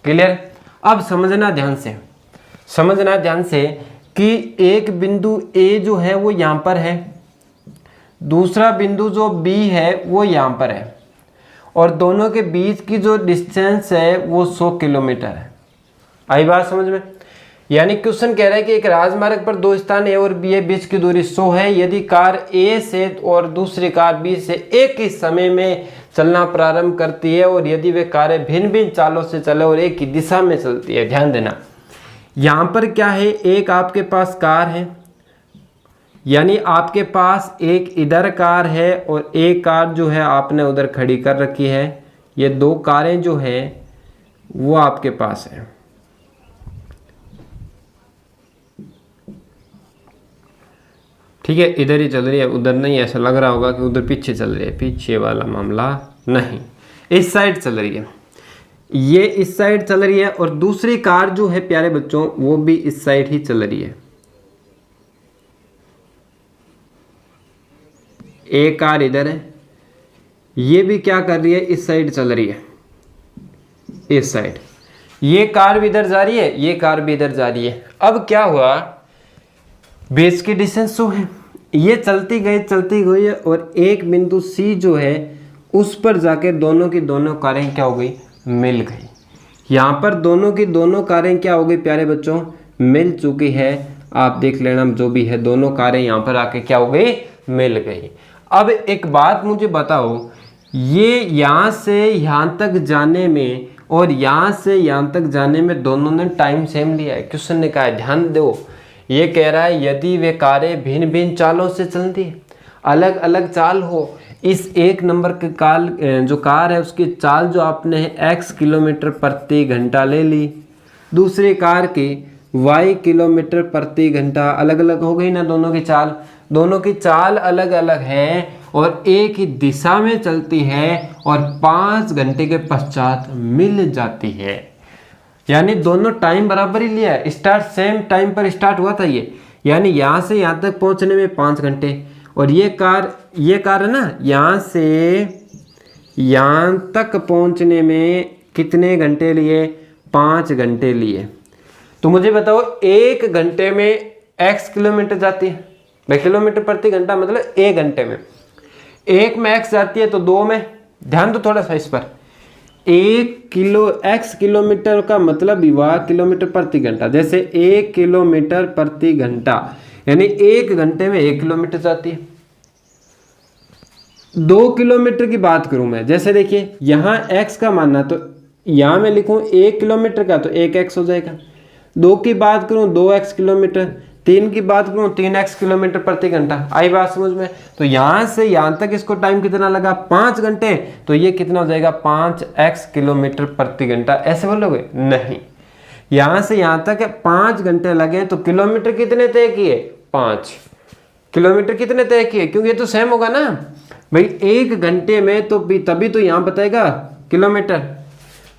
क्लियर? अब समझना ध्यान से कि एक बिंदु A जो है वो यहां पर है, दूसरा बिंदु जो B है वो यहां पर है, और दोनों के बीच की जो डिस्टेंस है वो 100 किलोमीटर है। आई बात समझ में? यानी क्वेश्चन कह रहा है कि एक राजमार्ग पर दो स्थान A और B है, बीच की दूरी 100 है, यदि कार A से और दूसरी कार B से एक ही समय में चलना प्रारंभ करती है, और यदि वे कारें भिन्न भिन्न चालों से चले और एक ही दिशा में चलती है। ध्यान देना, यहाँ पर क्या है, एक आपके पास कार है, यानी आपके पास एक इधर कार है और एक कार जो है आपने उधर खड़ी कर रखी है। ये दो कारें जो है वो आपके पास है। ठीक है, इधर ही चल रही है, उधर नहीं। ऐसा लग रहा होगा कि उधर पीछे चल रही है, पीछे वाला मामला नहीं, इस साइड चल रही है, ये इस साइड चल रही है, और दूसरी कार जो है प्यारे बच्चों वो भी इस साइड ही चल रही है। एक कार इधर है, ये भी क्या कर रही है, इस साइड चल रही है, इस साइड। ये कार भी इधर जा रही है, ये कार भी इधर जा रही है। अब क्या हुआ, बेस की डिस्टेंस जो है ये चलती गई और एक बिंदु सी जो है उस पर जाके दोनों की दोनों कारें क्या हो गई, मिल गई। यहाँ पर दोनों की दोनों कारें क्या हो गई प्यारे बच्चों, मिल चुकी है। आप देख लेना, जो भी है दोनों कारें यहाँ पर आके क्या हो गई, मिल गई। अब एक बात मुझे बताओ, ये यहाँ से यहाँ तक जाने में और यहाँ से यहाँ तक जाने में दोनों ने टाइम सेम लिया है। क्वेश्चन ने कहा है, ध्यान दो, ये कह रहा है यदि वे कारें भिन्न भिन्न चालों से चलती है, अलग अलग चाल हो, इस एक नंबर के जो कार है उसकी चाल जो आपने x किलोमीटर प्रति घंटा ले ली, दूसरी कार की y किलोमीटर प्रति घंटा, अलग अलग हो गई ना दोनों की चाल, दोनों की चाल अलग अलग है और एक ही दिशा में चलती है और 5 घंटे के पश्चात मिल जाती है। यानी दोनों टाइम बराबर ही लिया है, स्टार्ट सेम टाइम पर स्टार्ट हुआ था ये, यानी यहाँ से यहाँ तक पहुँचने में 5 घंटे, और ये कार है ना, यहाँ से यहाँ तक पहुँचने में कितने घंटे लिए, 5 घंटे लिए। तो मुझे बताओ 1 घंटे में x किलोमीटर जाती है, भाई किलोमीटर प्रति घंटा मतलब 1 घंटे में, 1 में x जाती है तो 2 में, ध्यान दो थोड़ा सा इस पर, 1 किलोमीटर का मतलब युवा किलोमीटर प्रति घंटा, जैसे 1 किलोमीटर प्रति घंटा यानी 1 घंटे में 1 किलोमीटर जाती है। 2 किलोमीटर की बात करूं मैं, जैसे देखिए यहाँ x का मानना, तो यहाँ मैं लिखूं 1 किलोमीटर का तो 1x हो जाएगा। 2 की बात करूं 2x किलोमीटर, 3 की बात करूं 3x किलोमीटर प्रति घंटा। आई बात समझ में? तो यहाँ से यहाँ तक इसको टाइम कितना लगा, 5 घंटे, तो ये कितना हो जाएगा 5x किलोमीटर प्रति घंटा। ऐसे बोलोगे? नहीं, यहाँ से यहाँ तक 5 घंटे लगे तो किलोमीटर कितने तय किए, 5 किलोमीटर कितने तय किए, क्योंकि ये तो सेम होगा ना भाई, 1 घंटे में तो तभी तो यहाँ बताएगा किलोमीटर,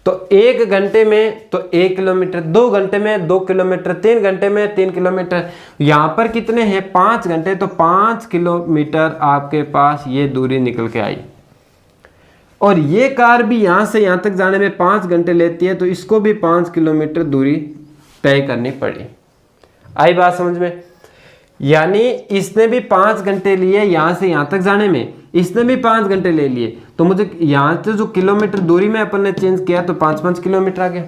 तो 1 घंटे में तो 1 किलोमीटर, 2 घंटे में 2 किलोमीटर, 3 घंटे में 3 किलोमीटर, यहाँ पर कितने हैं 5 घंटे, तो 5 किलोमीटर आपके पास ये दूरी निकल के आई। और ये कार भी यहाँ से यहाँ तक जाने में 5 घंटे लेती है, तो इसको भी 5 किलोमीटर दूरी तय करनी पड़ी। आई बात समझ में? यानी इसने भी 5 घंटे लिए यहाँ से यहाँ तक जाने में, इसने भी 5 घंटे ले लिए, तो मुझे यहाँ से जो किलोमीटर दूरी में अपन ने चेंज किया तो 5 किलोमीटर आ गया।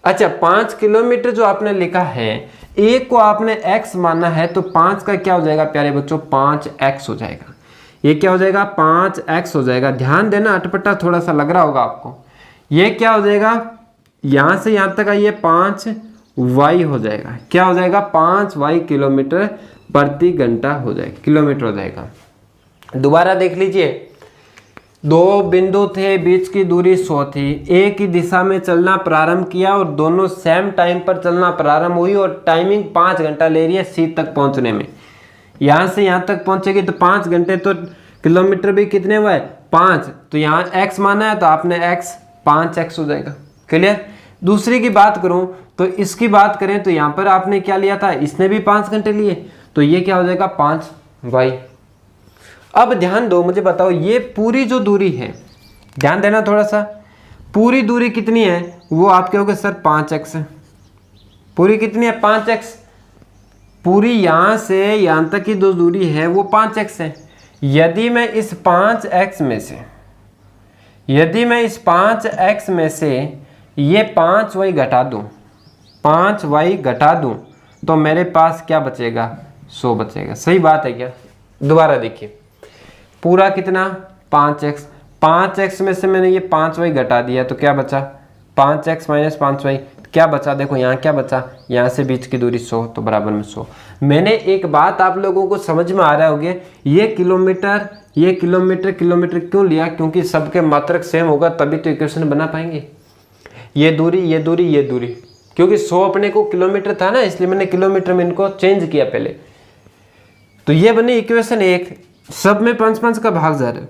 अच्छा 5 किलोमीटर जो आपने लिखा है, एक को आपने x माना है, तो 5 का क्या हो जाएगा प्यारे बच्चों, 5x हो जाएगा। ये क्या हो जाएगा, 5x हो जाएगा। ध्यान देना, अटपटा थोड़ा सा लग रहा होगा आपको। ये क्या हो जाएगा, यहाँ से यहाँ तक आइए 5y हो जाएगा। क्या हो जाएगा, 5y किलोमीटर प्रति घंटा हो जाएगा, किलोमीटर हो जाएगा। दोबारा देख लीजिए, 2 बिंदु थे, बीच की दूरी 100 थी, एक ही दिशा में चलना प्रारंभ किया और दोनों सेम टाइम पर चलना प्रारंभ हुई और टाइमिंग 5 घंटा ले रही है सी तक पहुंचने में। यहाँ से यहाँ तक पहुंचेगी तो 5 घंटे, तो किलोमीटर भी कितने हुए, 5। तो यहाँ x माना है तो आपने x 5x हो जाएगा। क्लियर? दूसरी की बात करूं तो इसकी बात करें तो यहाँ पर आपने क्या लिया था, इसने भी 5 घंटे लिए, तो ये क्या हो जाएगा 5y। अब ध्यान दो, मुझे बताओ ये पूरी जो दूरी है, ध्यान देना थोड़ा सा, पूरी दूरी कितनी है, वो आप कहोगे सर 5x है। पूरी कितनी है, 5x। पूरी यहाँ से यहाँ तक की जो दूरी है वो 5x है। यदि मैं इस 5x में से ये 5y घटा दूँ, 5y घटा दूँ, तो मेरे पास क्या बचेगा, 100 बचेगा। सही बात है क्या? दोबारा देखिए, पूरा कितना 5x, 5x में से मैंने ये 5y घटा दिया तो क्या बचा, 5x माइनस 5y, क्या बचा, देखो यहाँ क्या बचा, यहाँ से बीच की दूरी 100, तो बराबर में 100। मैंने एक बात आप लोगों को समझ में आ रहा होगा, ये किलोमीटर क्यों लिया, क्योंकि सबके मात्रक सेम होगा तभी तो इक्वेशन बना पाएंगे। ये दूरी, क्योंकि 100 अपने को किलोमीटर था ना, इसलिए मैंने किलोमीटर में इनको चेंज किया पहले। तो ये बनी इक्वेशन 1। सब में 5 का भाग जा रहा है,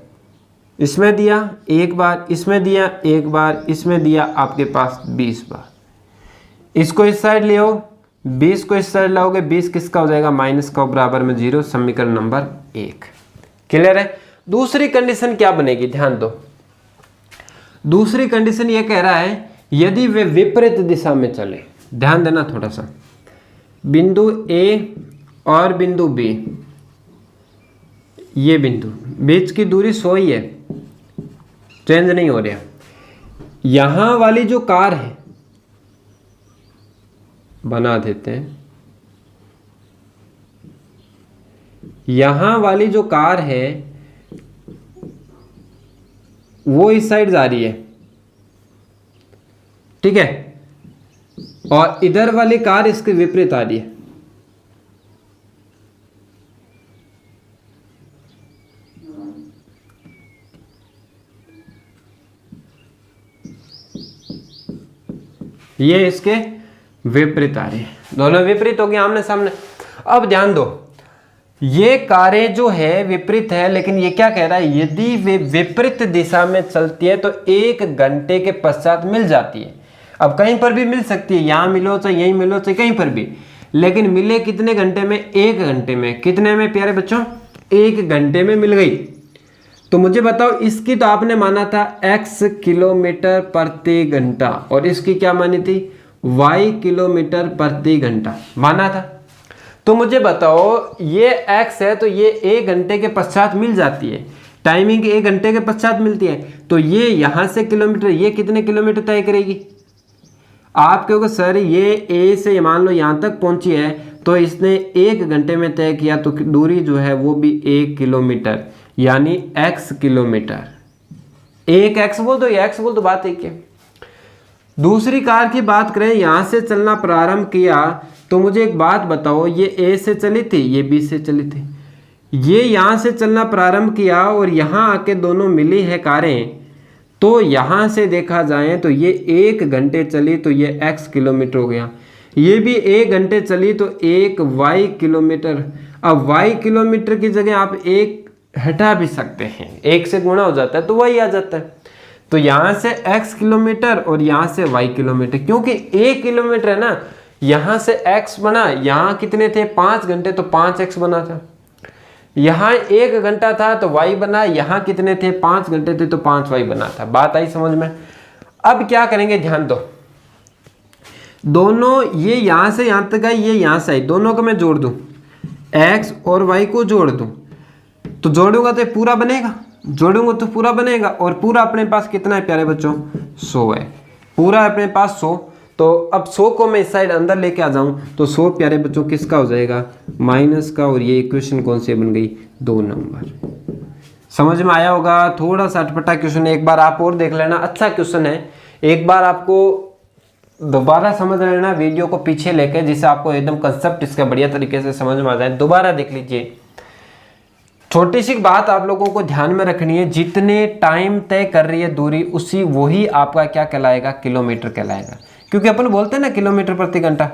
इसमें दिया एक बार, इसमें दिया एक बार, इसमें दिया आपके पास 20 बार। इसको इस साइड ले आओ, 20 को इस साइड लाओगे, 20 किसका हो जाएगा, माइनस का, बराबर में 0, समीकरण नंबर 1। क्लियर है? दूसरी कंडीशन क्या बनेगी, ध्यान दो। दूसरी कंडीशन ये कह रहा है यदि वे विपरीत दिशा में चले, ध्यान देना थोड़ा सा, बिंदु A और बिंदु B, ये बिंदु, बीच की दूरी 100 ही है, चेंज नहीं हो रहा। यहां वाली जो कार है, बना देते हैं, यहां वाली जो कार है वो इस साइड जा रही है, ठीक है, और इधर वाली कार इसके विपरीत आ रही है। ये इसके विपरीत आ रही है, दोनों विपरीत हो गए आमने सामने। अब ध्यान दो, ये कारें जो है विपरीत है, लेकिन ये क्या कह रहा है, यदि वे विपरीत दिशा में चलती है तो 1 घंटे के पश्चात मिल जाती है। अब कहीं पर भी मिल सकती है, यहां मिलो चाहे यहीं मिलो चाहे कहीं पर भी, लेकिन मिले कितने घंटे में, 1 घंटे में। कितने में प्यारे बच्चों, 1 घंटे में मिल गई। तो मुझे बताओ, इसकी तो आपने माना था x किलोमीटर प्रति घंटा और इसकी क्या मानी थी, y किलोमीटर प्रति घंटा माना था। तो मुझे बताओ, ये x है तो ये 1 घंटे के पश्चात मिल जाती है, टाइमिंग 1 घंटे के पश्चात मिलती है, तो ये यहां से किलोमीटर, ये कितने किलोमीटर तय करेगी। आप कहोगे सर ये A से मान लो यहां तक पहुंची है तो इसने 1 घंटे में तय किया, तो दूरी जो है वो भी 1 किलोमीटर, यानी x किलोमीटर। एक x बोल दो या x बोल दो, बात एक है। दूसरी कार की बात करें, यहां से चलना प्रारंभ किया, तो मुझे एक बात बताओ, ये A से चली थी, ये B से चली थी, ये यहां से चलना प्रारंभ किया और यहां आके दोनों मिली है कारें, तो यहां से देखा जाए तो ये 1 घंटे चली तो ये x किलोमीटर हो गया, ये भी 1 घंटे चली तो 1 y किलोमीटर। अब y किलोमीटर की जगह आप 1 हटा भी सकते हैं, 1 से गुणा हो जाता है तो y आ जाता है। तो यहां से x किलोमीटर और यहां से y किलोमीटर, क्योंकि 1 किलोमीटर है ना, यहां से x बना, यहां कितने थे 5 घंटे तो 5x बना था, यहां 1 घंटा था तो y बना, यहां कितने थे 5 घंटे थे तो 5y बना था। बात आई समझ में। अब क्या करेंगे, ध्यान दो, दोनों ये यहाँ से यहाँ तक आई, ये यहाँ से आई, दोनों को मैं जोड़ दूँ, x और y को जोड़ दूँ तो जोड़ूंगा तो पूरा बनेगा, जोड़ूंगा तो पूरा बनेगा। और पूरा अपने पास कितना है प्यारे बच्चों, 100 है, पूरा अपने पास 100। तो अब 100 को मैं इस साइड अंदर लेके आ जाऊं तो 100 प्यारे बच्चों किसका हो जाएगा, माइनस का। और ये इक्वेशन कौन सी बन गई, 2 नंबर। समझ में आया होगा, थोड़ा सा अटपटा क्वेश्चन है, एक बार आप और देख लेना, अच्छा क्वेश्चन है। एक बार आपको दोबारा समझ लेना वीडियो को पीछे लेके, जिससे आपको एकदम कंसेप्ट इसका बढ़िया तरीके से समझ में आ जाए। दोबारा देख लीजिए। छोटी सी बात आप लोगों को ध्यान में रखनी है, जितने टाइम तय कर रही है दूरी उसी वही आपका क्या कहलाएगा, किलोमीटर कहलाएगा। क्योंकि अपन बोलते हैं ना किलोमीटर प्रति घंटा,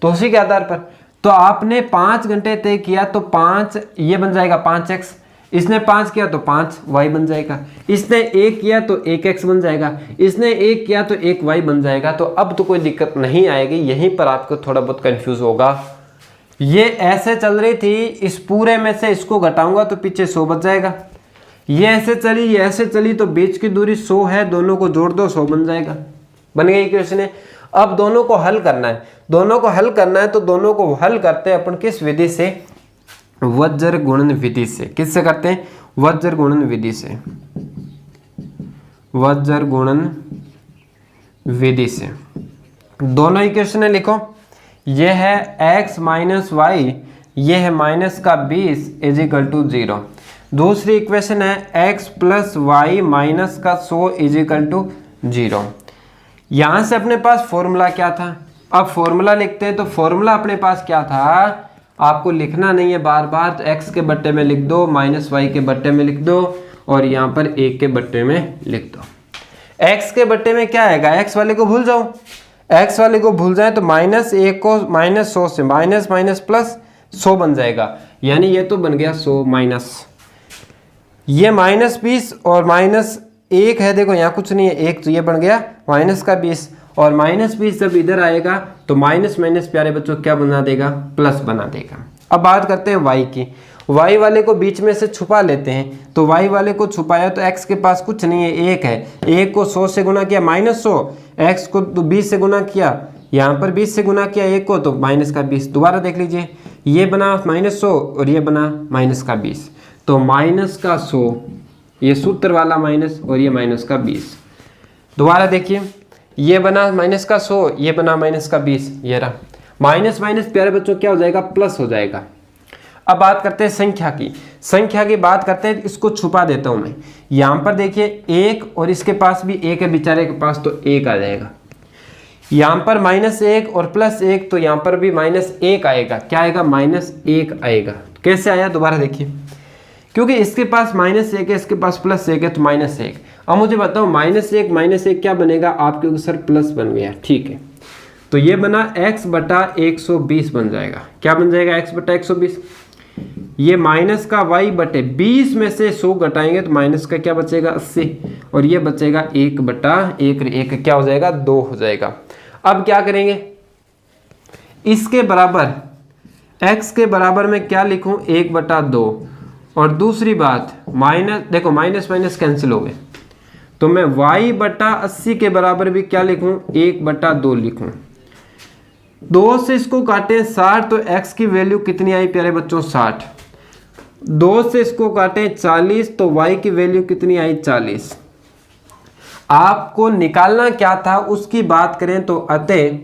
तो उसी के आधार पर तो आपने 5 घंटे तय किया तो 5 ये बन जाएगा 5x, इसने 5 किया तो 5y बन जाएगा, इसने 1 किया तो 1x बन जाएगा, इसने 1 किया तो 1y बन जाएगा। तो अब तो कोई दिक्कत नहीं आएगी, यहीं पर आपको थोड़ा बहुत कंफ्यूज होगा। ये ऐसे चल रही थी, इस पूरे में से इसको घटाऊंगा तो पीछे 100 बच जाएगा। ये ऐसे चली, ये ऐसे चली, तो बीच की दूरी 100 है, दोनों को जोड़ दो 100 बन जाएगा। बन गई इक्वेशन है। अब दोनों को हल करना है, दोनों को हल करना है तो दोनों को हल करते हैं अपन किस विधि से, वज्र गुणन विधि से। किससे करते हैं, वज्र गुणन विधि से, वज्र गुणन विधि से। दोनों इक्वेशन लिखो, ये है x माइनस वाई, ये है माइनस का 20 इज इक्वल टू 0। दूसरी इक्वेशन है x प्लस वाई माइनस का 100 इज इक्वल टू 0। यहाँ से अपने पास फॉर्मूला क्या था, अब फॉर्मूला लिखते हैं। तो फॉर्मूला अपने पास क्या था, आपको लिखना नहीं है बार बार, तो x के बट्टे में लिख दो, माइनस वाई के बट्टे में लिख दो, और यहाँ पर 1 के बट्टे में लिख दो। x के बट्टे में क्या आएगा, x वाले को भूल जाओ, x वाले को भूल जाए तो -1 को -100 से माइनस माइनस प्लस 100 बन जाएगा, यानी ये तो बन गया 100 माइनस, ये -20 और -1 है, देखो यहाँ कुछ नहीं है 1, तो ये बन गया माइनस का 20। और -20 जब इधर आएगा तो माइनस माइनस प्यारे बच्चों क्या बना देगा, प्लस बना देगा। अब बात करते हैं y की, y वाले को बीच में से छुपा लेते हैं। तो y वाले को छुपाया तो x के पास कुछ नहीं है, 1 है, 1 को 100 से गुना किया -100, x को तो 20 से गुना किया, यहाँ पर 20 से गुना किया 1 को तो माइनस का 20। दोबारा देख लीजिए, ये बना -100 और ये बना माइनस का 20, तो माइनस का 100, ये सूत्र वाला माइनस, और ये माइनस का 20। दोबारा देखिए, ये बना माइनस का 100, ये बना माइनस का 20, ये रहा माइनस माइनस प्यारे बच्चों क्या हो जाएगा, प्लस हो जाएगा। अब बात करते हैं संख्या की, संख्या की बात करते हैं, इसको छुपा देता हूं मैं। यहाँ पर देखिए 1 और इसके पास भी 1 है बेचारे के पास, तो 1 आ जाएगा। यहाँ पर -1 और +1, तो यहाँ पर भी -1 आएगा। क्या आएगा, -1 आएगा। कैसे आया, दोबारा देखिए, क्योंकि इसके पास -1 है, इसके पास +1 है, तो -1। अब मुझे बताओ -1 क्या बनेगा, आपके सर प्लस बन गया, ठीक है। तो ये बना x बटा 120 बन जाएगा। क्या बन जाएगा, x बटा 120। ये माइनस का y बटे 20 में से 100 घटाएंगे तो माइनस का क्या बचेगा, 80, और ये बचेगा 1 बटा 1 क्या हो जाएगा, 2 हो जाएगा। अब क्या करेंगे, इसके बराबर x के बराबर में क्या लिखूं, 1 बटा 2, और दूसरी बात माइनस, देखो माइनस माइनस कैंसिल हो गए, तो मैं y बटा 80 के बराबर भी क्या लिखूं, 1 बटा 2 लिखूं। 2 से इसको काटें 60, तो x की वैल्यू कितनी आई प्यारे बच्चों, 60। 2 से इसको काटें 40, तो y की वैल्यू कितनी आई, 40। आपको निकालना क्या था उसकी बात करें तो अतः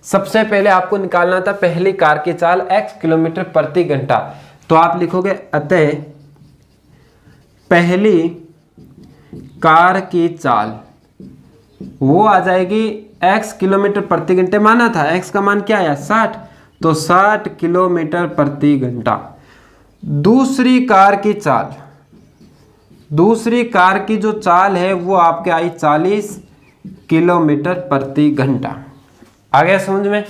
सबसे पहले आपको निकालना था पहली कार की चाल x किलोमीटर प्रति घंटा। तो आप लिखोगे अतः पहली कार की चाल वो आ जाएगी x किलोमीटर प्रति घंटे, माना था x का मान क्या आया, 60, तो 60 किलोमीटर प्रति घंटा। दूसरी कार की चाल, दूसरी कार की जो चाल है वो आपके आई 40 किलोमीटर प्रति घंटा। आ गया समझ में।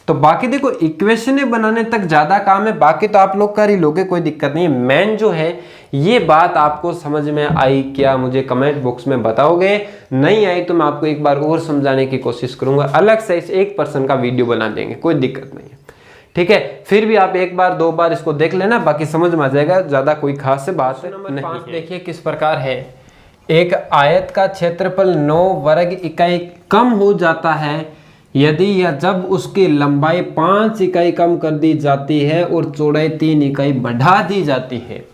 तो बाकी देखो इक्वेशनें बनाने तक ज़्यादा काम है, बाकी तो आप लोग कर ही लोगे, कोई दिक्कत नहीं है। मेन जो है ये बात आपको समझ में आई क्या, मुझे कमेंट बॉक्स में बताओगे। नहीं आई तो मैं आपको एक बार और समझाने की कोशिश करूंगा, अलग से इस 1% का वीडियो बना देंगे, कोई दिक्कत नहीं है, ठीक है। फिर भी आप एक बार 2 बार इसको देख लेना, बाकी समझ में आ जाएगा, ज़्यादा कोई खास से बात नहीं। 5 देखिए किस प्रकार है, एक आयत का क्षेत्रफल 9 वर्ग इकाई कम हो जाता है यदि या जब उसकी लंबाई 5 इकाई कम कर दी जाती है और चौड़ाई 3 इकाई बढ़ा दी जाती है।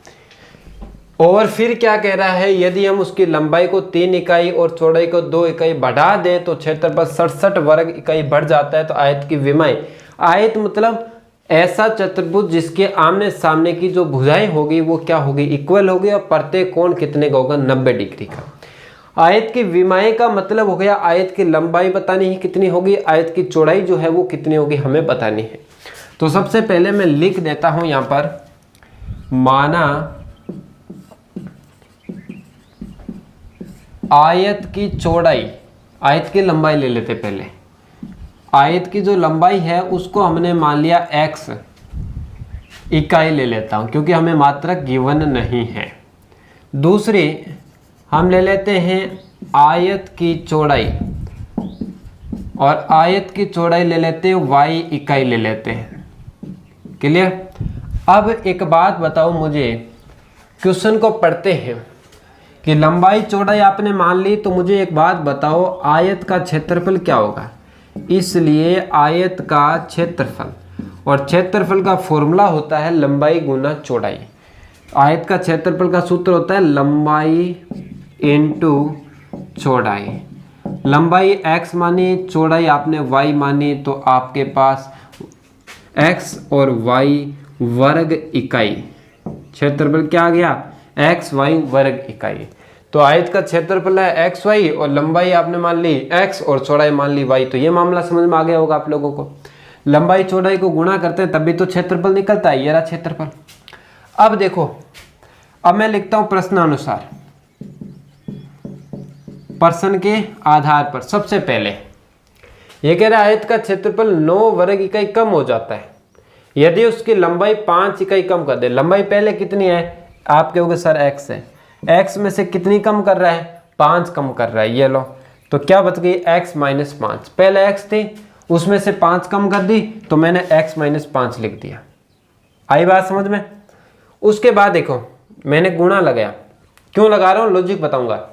और फिर क्या कह रहा है, यदि हम उसकी लंबाई को 3 इकाई और चौड़ाई को 2 इकाई बढ़ा दें तो क्षेत्रफल 67 वर्ग इकाई बढ़ जाता है। तो आयत की विमाएं, आयत मतलब ऐसा चतुर्भुज जिसके आमने सामने की जो भुजाएं होगी वो क्या होगी, इक्वल होगी, और प्रत्येक कोण कितने का होगा, 90 डिग्री का। आयत की विमाएं का मतलब हो गया आयत की लंबाई बतानी है कितनी होगी, आयत की चौड़ाई जो है वो कितनी होगी हमें बतानी है। तो सबसे पहले मैं लिख देता हूं यहां पर, माना आयत की चौड़ाई, आयत की लंबाई ले लेते पहले, आयत की जो लंबाई है उसको हमने मान लिया x इकाई ले लेता हूं क्योंकि हमें मात्रक गिवन नहीं है। दूसरी हम ले लेते हैं आयत की चौड़ाई, और आयत की चौड़ाई ले लेते हैं y इकाई ले लेते हैं। क्लियर। अब एक बात बताओ मुझे, क्वेश्चन को पढ़ते हैं कि लंबाई चौड़ाई आपने मान ली, तो मुझे एक बात बताओ आयत का क्षेत्रफल क्या होगा। इसलिए आयत का क्षेत्रफल, और क्षेत्रफल का फॉर्मूला होता है लंबाई गुना चौड़ाई। आयत का क्षेत्रफल का सूत्र होता है लंबाई इनटू चौड़ाई। लंबाई x मानी, चौड़ाई आपने y मानी, तो आपके पास x और y वर्ग इकाई, क्षेत्रफल क्या आ गया, x y वर्ग इकाई। तो आयत का क्षेत्रफल है एक्स वाई और लंबाई आपने मान ली x और चौड़ाई मान ली y। तो ये मामला समझ में आ गया होगा आप लोगों को। लंबाई चौड़ाई को गुणा करते हैं तभी तो क्षेत्रफल निकलता है, ये रहा क्षेत्रफल। अब देखो, अब मैं लिखता हूं प्रश्नानुसार, प्रश्न के आधार पर। सबसे पहले ये कह रहा है आयत का क्षेत्रफल 9 वर्ग इकाई कम हो जाता है यदि उसकी लंबाई 5 इकाई कम कर दे। लंबाई पहले कितनी है, आप कहोगे सर x है, x में से कितनी कम कर रहा है, 5 कम कर रहा है। ये लो, तो क्या बच गई x माइनस 5। पहले x थी उसमें से 5 कम कर दी तो मैंने x माइनस 5 लिख दिया। आई बात समझ में। उसके बाद देखो मैंने गुणा लगाया, क्यों लगा रहा हूं लॉजिक बताऊंगा।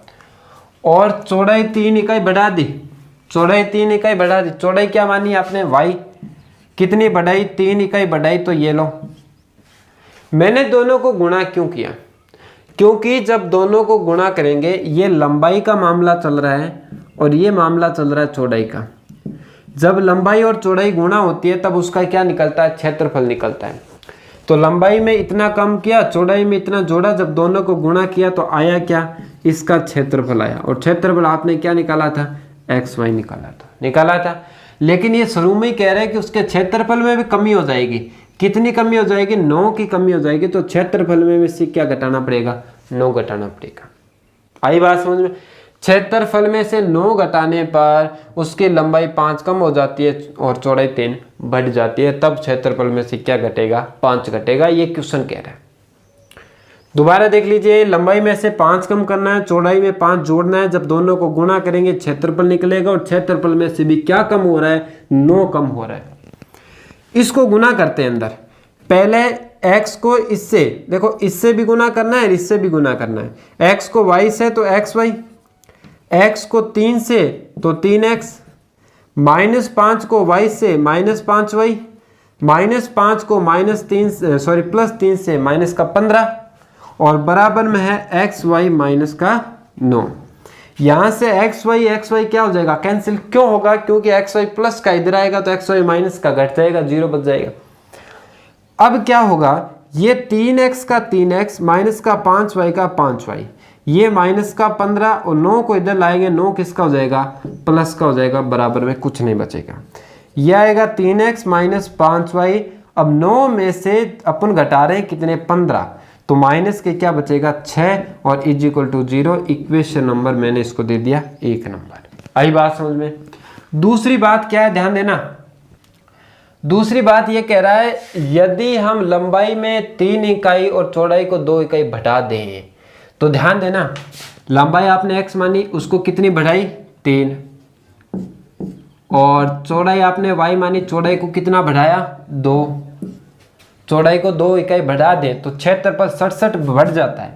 और चौड़ाई 3 इकाई बढ़ा दी, चौड़ाई 3 इकाई बढ़ा दी। चौड़ाई क्या मानी आपने, y कितनी बढ़ाई, 3 इकाई बढ़ाई। तो ये लो, मैंने दोनों को गुणा क्यों किया, क्योंकि जब दोनों को गुणा करेंगे, ये लंबाई का मामला चल रहा है और ये मामला चल रहा है चौड़ाई का। जब लंबाई और चौड़ाई गुणा होती है तब उसका क्या निकलता है, क्षेत्रफल निकलता है। तो लंबाई में इतना कम किया, चौड़ाई में इतना जोड़ा, जब दोनों को गुणा किया तो आया क्या, इसका क्षेत्रफल आया। और क्षेत्रफल आपने क्या निकाला था, एक्स वाई निकाला था। लेकिन ये शुरू में ही कह रहे हैं कि उसके क्षेत्रफल में भी कमी हो जाएगी। कितनी कमी हो जाएगी, 9 की कमी हो जाएगी। तो क्षेत्रफल में से क्या घटाना पड़ेगा, 9 घटाना पड़ेगा। आई बात समझ में। क्षेत्रफल में से 9 घटाने पर उसकी लंबाई 5 कम हो जाती है और चौड़ाई 3 बढ़ जाती है, तब क्षेत्रफल में से क्या घटेगा, 5 घटेगा। ये क्वेश्चन कह रहा है। दोबारा देख लीजिए, लंबाई में से 5 कम करना है, चौड़ाई में 5 जोड़ना है। जब दोनों को गुणा करेंगे क्षेत्रफल निकलेगा, और क्षेत्रफल में से भी क्या कम हो रहा है, 9 कम हो रहा है। इसको गुणा करते हैं अंदर। पहले x को इससे, देखो इससे भी गुना करना है, इससे भी गुना करना है। x को y से तो xy, x को 3 से तो 3x, -5 को y से -5y, -5 को +3 से -15, और बराबर में है xy -9। यहां से xy क्या हो जाएगा, कैंसिल। क्यों होगा, क्योंकि xy प्लस का इधर आएगा तो xy माइनस का घट जाएगा, 0 बच जाएगा। अब क्या होगा, ये 3x का 3x माइनस का 5y का 5y, ये माइनस का 15 और 9 को इधर लाएंगे, 9 किसका हो जाएगा, प्लस का हो जाएगा, बराबर में कुछ नहीं बचेगा। ये आएगा 3x माइनस 5y। अब 9 में से अपन घटा रहे हैं कितने, 15, तो माइनस के क्या बचेगा, 6 और is equal to 0। Equation number मैंने इसको दे दिया 1 नंबर। आई बात समझ में। दूसरी बात क्या है, ध्यान देना। दूसरी बात ये कह रहा है यदि हम लंबाई में 3 इकाई और चौड़ाई को 2 इकाई बढ़ा दें, तो ध्यान देना, लंबाई आपने x मानी, उसको कितनी बढ़ाई, 3, और चौड़ाई आपने y मानी, चौड़ाई को कितना बढ़ाया, 2। चौड़ाई को 2 इकाई बढ़ा दें तो क्षेत्रफल 67 बढ़ जाता है।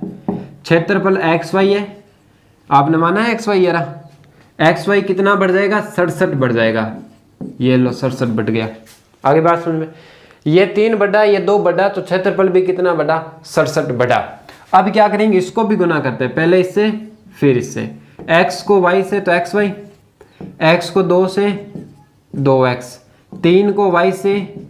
क्षेत्रफल xy है, आपने माना है xy, ये रहा xy कितना बढ़ जाएगा, 67 बढ़ जाएगा। ये लो 67 बढ़ गया। आगे बात समझ में, ये 3 बढ़ा, ये 2 बढ़ा, तो क्षेत्रफल भी कितना बढ़ा, 67 बढ़ा। अब क्या करेंगे, इसको भी गुना करते हैं, पहले इससे फिर इससे। x को y से तो xy, x को 2 से 2x, 3 को y से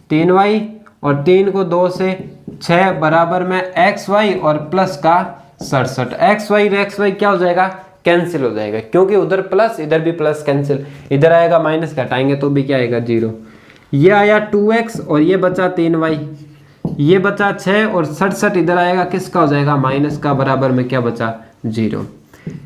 3y और 3 को 2 से 6 बराबर में xy और प्लस का 67। xy और xy क्या हो जाएगा, कैंसिल हो जाएगा, क्योंकि उधर प्लस इधर भी प्लस कैंसिल, इधर आएगा माइनस, घटाएंगे तो भी क्या आएगा 0। ये आया 2x और ये बचा 3y, ये बचा 6 और 67 इधर आएगा, किसका हो जाएगा, माइनस का, बराबर में क्या बचा 0।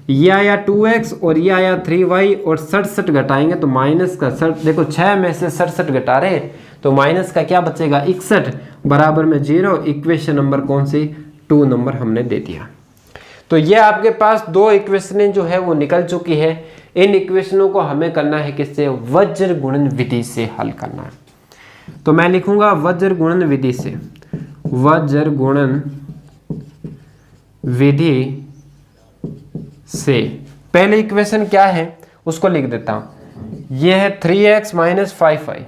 ये आया 2x और ये आया 3y और 67 घटाएंगे तो माइनस का देखो 6 में से 67 घटा रहे हैं तो माइनस का क्या बचेगा 61 बराबर में 0। इक्वेशन नंबर कौन सी, 2 नंबर हमने दे दिया। तो ये आपके पास 2 इक्वेशनें जो है वो निकल चुकी है। इन इक्वेशनों को हमें करना है किससे, वज्र गुणन विधि से हल करना है। तो मैं लिखूंगा वज्र गुणन विधि से, वज्र गुणन विधि से। पहले इक्वेशन क्या है उसको लिख देता हूं, यह है 3x माइनस 5y।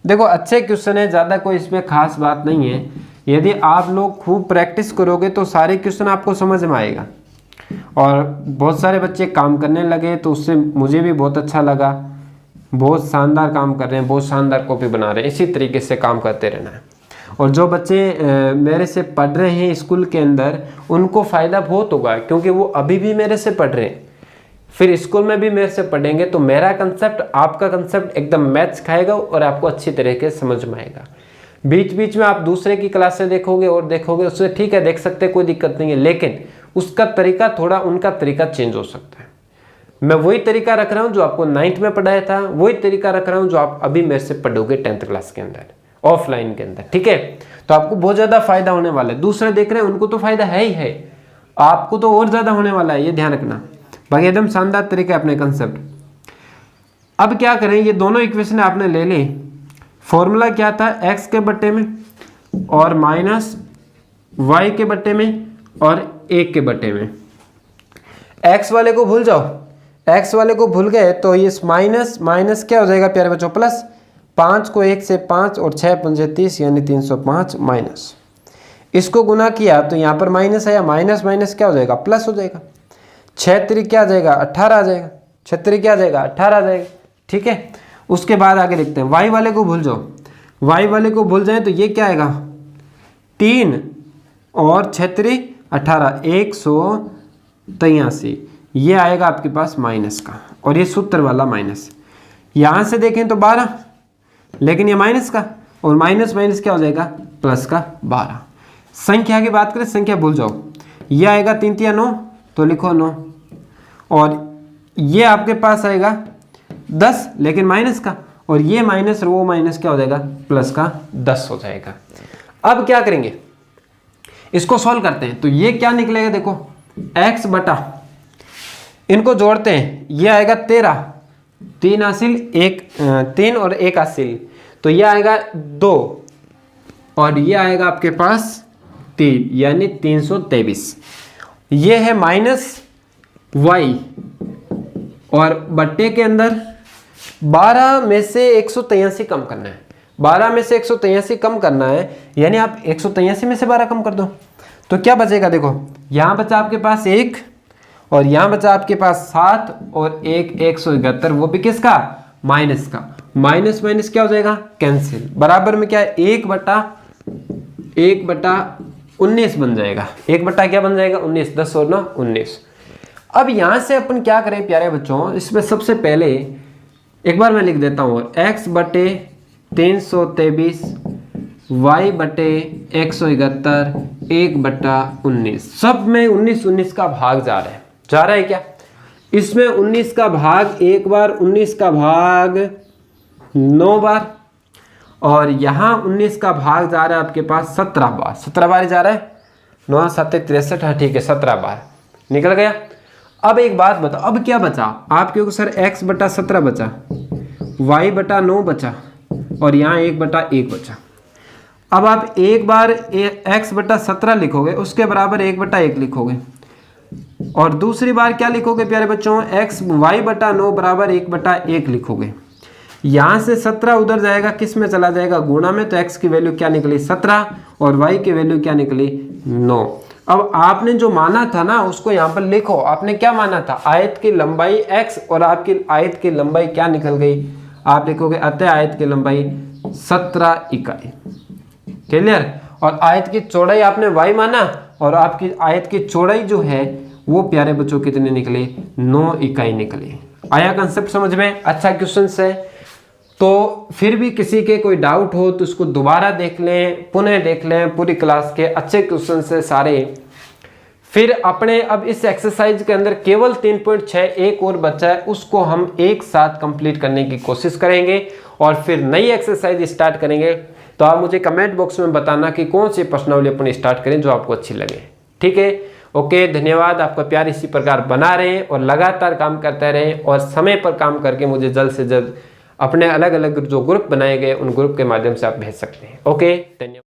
देखो अच्छे क्वेश्चन है, ज़्यादा कोई इसमें खास बात नहीं है। यदि आप लोग खूब प्रैक्टिस करोगे तो सारे क्वेश्चन आपको समझ में आएगा। और बहुत सारे बच्चे काम करने लगे तो उससे मुझे भी बहुत अच्छा लगा। बहुत शानदार काम कर रहे हैं, बहुत शानदार कॉपी बना रहे हैं। इसी तरीके से काम करते रहना है। और जो बच्चे मेरे से पढ़ रहे हैं स्कूल के अंदर, उनको फ़ायदा बहुत होगा, क्योंकि वो अभी भी मेरे से पढ़ रहे हैं, फिर स्कूल में भी मेरे से पढ़ेंगे, तो मेरा कंसेप्ट आपका कंसेप्ट एकदम मैच खाएगा और आपको अच्छी तरीके से समझ में आएगा। बीच बीच में आप दूसरे की क्लासें देखोगे और देखोगे, उससे ठीक है देख सकते हैं, कोई दिक्कत नहीं है, लेकिन उसका तरीका थोड़ा, उनका तरीका चेंज हो सकता है। मैं वही तरीका रख रहा हूँ जो आपको 9th में पढ़ाया था, वही तरीका रख रहा हूँ जो आप अभी मेरे से पढ़ोगे 10th क्लास के अंदर, ऑफलाइन के अंदर, ठीक है। तो आपको बहुत ज़्यादा फायदा होने वाला है। दूसरे देख रहे हैं उनको तो फायदा है ही है, आपको तो और ज़्यादा होने वाला है, ये ध्यान रखना। बाकी एकदम शानदार तरीका है अपने कंसेप्ट। अब क्या करें, ये दोनों इक्वेशन आपने ले ली। फॉर्मूला क्या था, x के बट्टे में और माइनस y के बट्टे में और 1 के बट्टे में। x वाले को भूल जाओ, x वाले को भूल गए तो ये माइनस माइनस क्या हो जाएगा प्यारे बच्चों, प्लस। 5 को 1 से 5 और 6 पंजे 30 यानी 305 माइनस। इसको गुना किया तो यहाँ पर माइनस आया, माइनस माइनस क्या हो जाएगा, प्लस हो जाएगा। 6 3 क्या आ जाएगा, 18 आ जाएगा। 6 3 क्या आ जाएगा, 18 आ जाएगा, ठीक है। उसके बाद आगे लिखते हैं, y वाले को भूल जाओ, y वाले को भूल जाए तो ये क्या आएगा, 3 और 6 3 18 183, ये आएगा आपके पास माइनस का, और ये सूत्र वाला माइनस। यहाँ से देखें तो 12, लेकिन ये माइनस का, और माइनस माइनस क्या हो जाएगा, प्लस का 12। संख्या की बात करें, संख्या भूल जाओ, ये आएगा 3 3 9, तो लिखो 9, और ये आपके पास आएगा 10 लेकिन माइनस का, और ये माइनस और वो माइनस क्या हो जाएगा, प्लस का 10 हो जाएगा। अब क्या करेंगे, इसको सॉल्व करते हैं। तो ये क्या निकलेगा, देखो x बटा, इनको जोड़ते हैं, ये आएगा 13, 3 हासिल 1, 3 और 1 हासिल, तो ये आएगा 2 और ये आएगा आपके पास 3 यानी 323। ये है माइनस y, और बट्टे के अंदर 12 में से 183 कम करना है। 12 में से 183 कम करना है, यानी आप 183 में से 12 कम कर दो तो क्या बचेगा, देखो यहाँ बचा आपके पास 1 और यहाँ बचा आपके पास 7 और 171, वो भी किसका, माइनस का। माइनस माइनस क्या हो जाएगा, कैंसिल, बराबर में क्या है 1 बटा 19 बन जाएगा। 1 बटा क्या बन जाएगा, 19, 10 और 9 19। अब यहाँ से अपन क्या करें प्यारे बच्चों, इसमें सबसे पहले एक बार मैं लिख देता हूँ, x बटे 323 y बटे 171 1 बटा 19, सब में 19 19 का भाग जा रहा है क्या, इसमें 19 का भाग एक बार, 19 का भाग 9 बार, और यहाँ 19 का भाग जा रहा है आपके पास 17 बार। 17 बार जा रहा है, 9 7 63, हाँ ठीक है 17 बार निकल गया। अब एक बात बताओ, अब क्या बचा आपके, सर x बटा 17 बचा, y बटा 9 बचा, और यहाँ 1 बटा 1 बचा। अब आप एक बार x बटा 17 लिखोगे, उसके बराबर 1 बटा 1 लिखोगे, और दूसरी बार क्या लिखोगे प्यारे बच्चों, एक्स वाई बटा 9 बराबर 1/1 लिखोगे। यहाँ से 17 उधर जाएगा, किस में चला जाएगा, गुणा में, तो x की वैल्यू क्या निकली 17 और y की वैल्यू क्या निकली 9। अब आपने जो माना था ना उसको यहाँ पर लिखो। आपने क्या माना था, आयत की लंबाई x और आपकी आयत की लंबाई क्या निकल गई, आप लिखोगे अतः आयत की लंबाई 17 इकाई। क्लियर। और आयत की चौड़ाई आपने y माना और आपकी आयत की चौड़ाई जो है वो प्यारे बच्चों कितने निकले, 9 इकाई निकली। आया कंसेप्ट समझ में। अच्छा क्वेश्चन है। तो फिर भी किसी के कोई डाउट हो तो उसको दोबारा देख लें, पुनः देख लें, पूरी क्लास के अच्छे क्वेश्चन से सारे। फिर अपने अब इस एक्सरसाइज के अंदर केवल 3.6 एक और बचा है, उसको हम एक साथ कंप्लीट करने की कोशिश करेंगे और फिर नई एक्सरसाइज स्टार्ट करेंगे। तो आप मुझे कमेंट बॉक्स में बताना कि कौन सी प्रश्नावली अपन स्टार्ट करें जो आपको अच्छी लगे। ठीक है, ओके, धन्यवाद। आपका प्यार इसी प्रकार बना रहें और लगातार काम करते रहें और समय पर काम करके मुझे जल्द से जल्द अपने अलग अलग जो ग्रुप बनाए गए उन ग्रुप के माध्यम से आप भेज सकते हैं। ओके, धन्यवाद।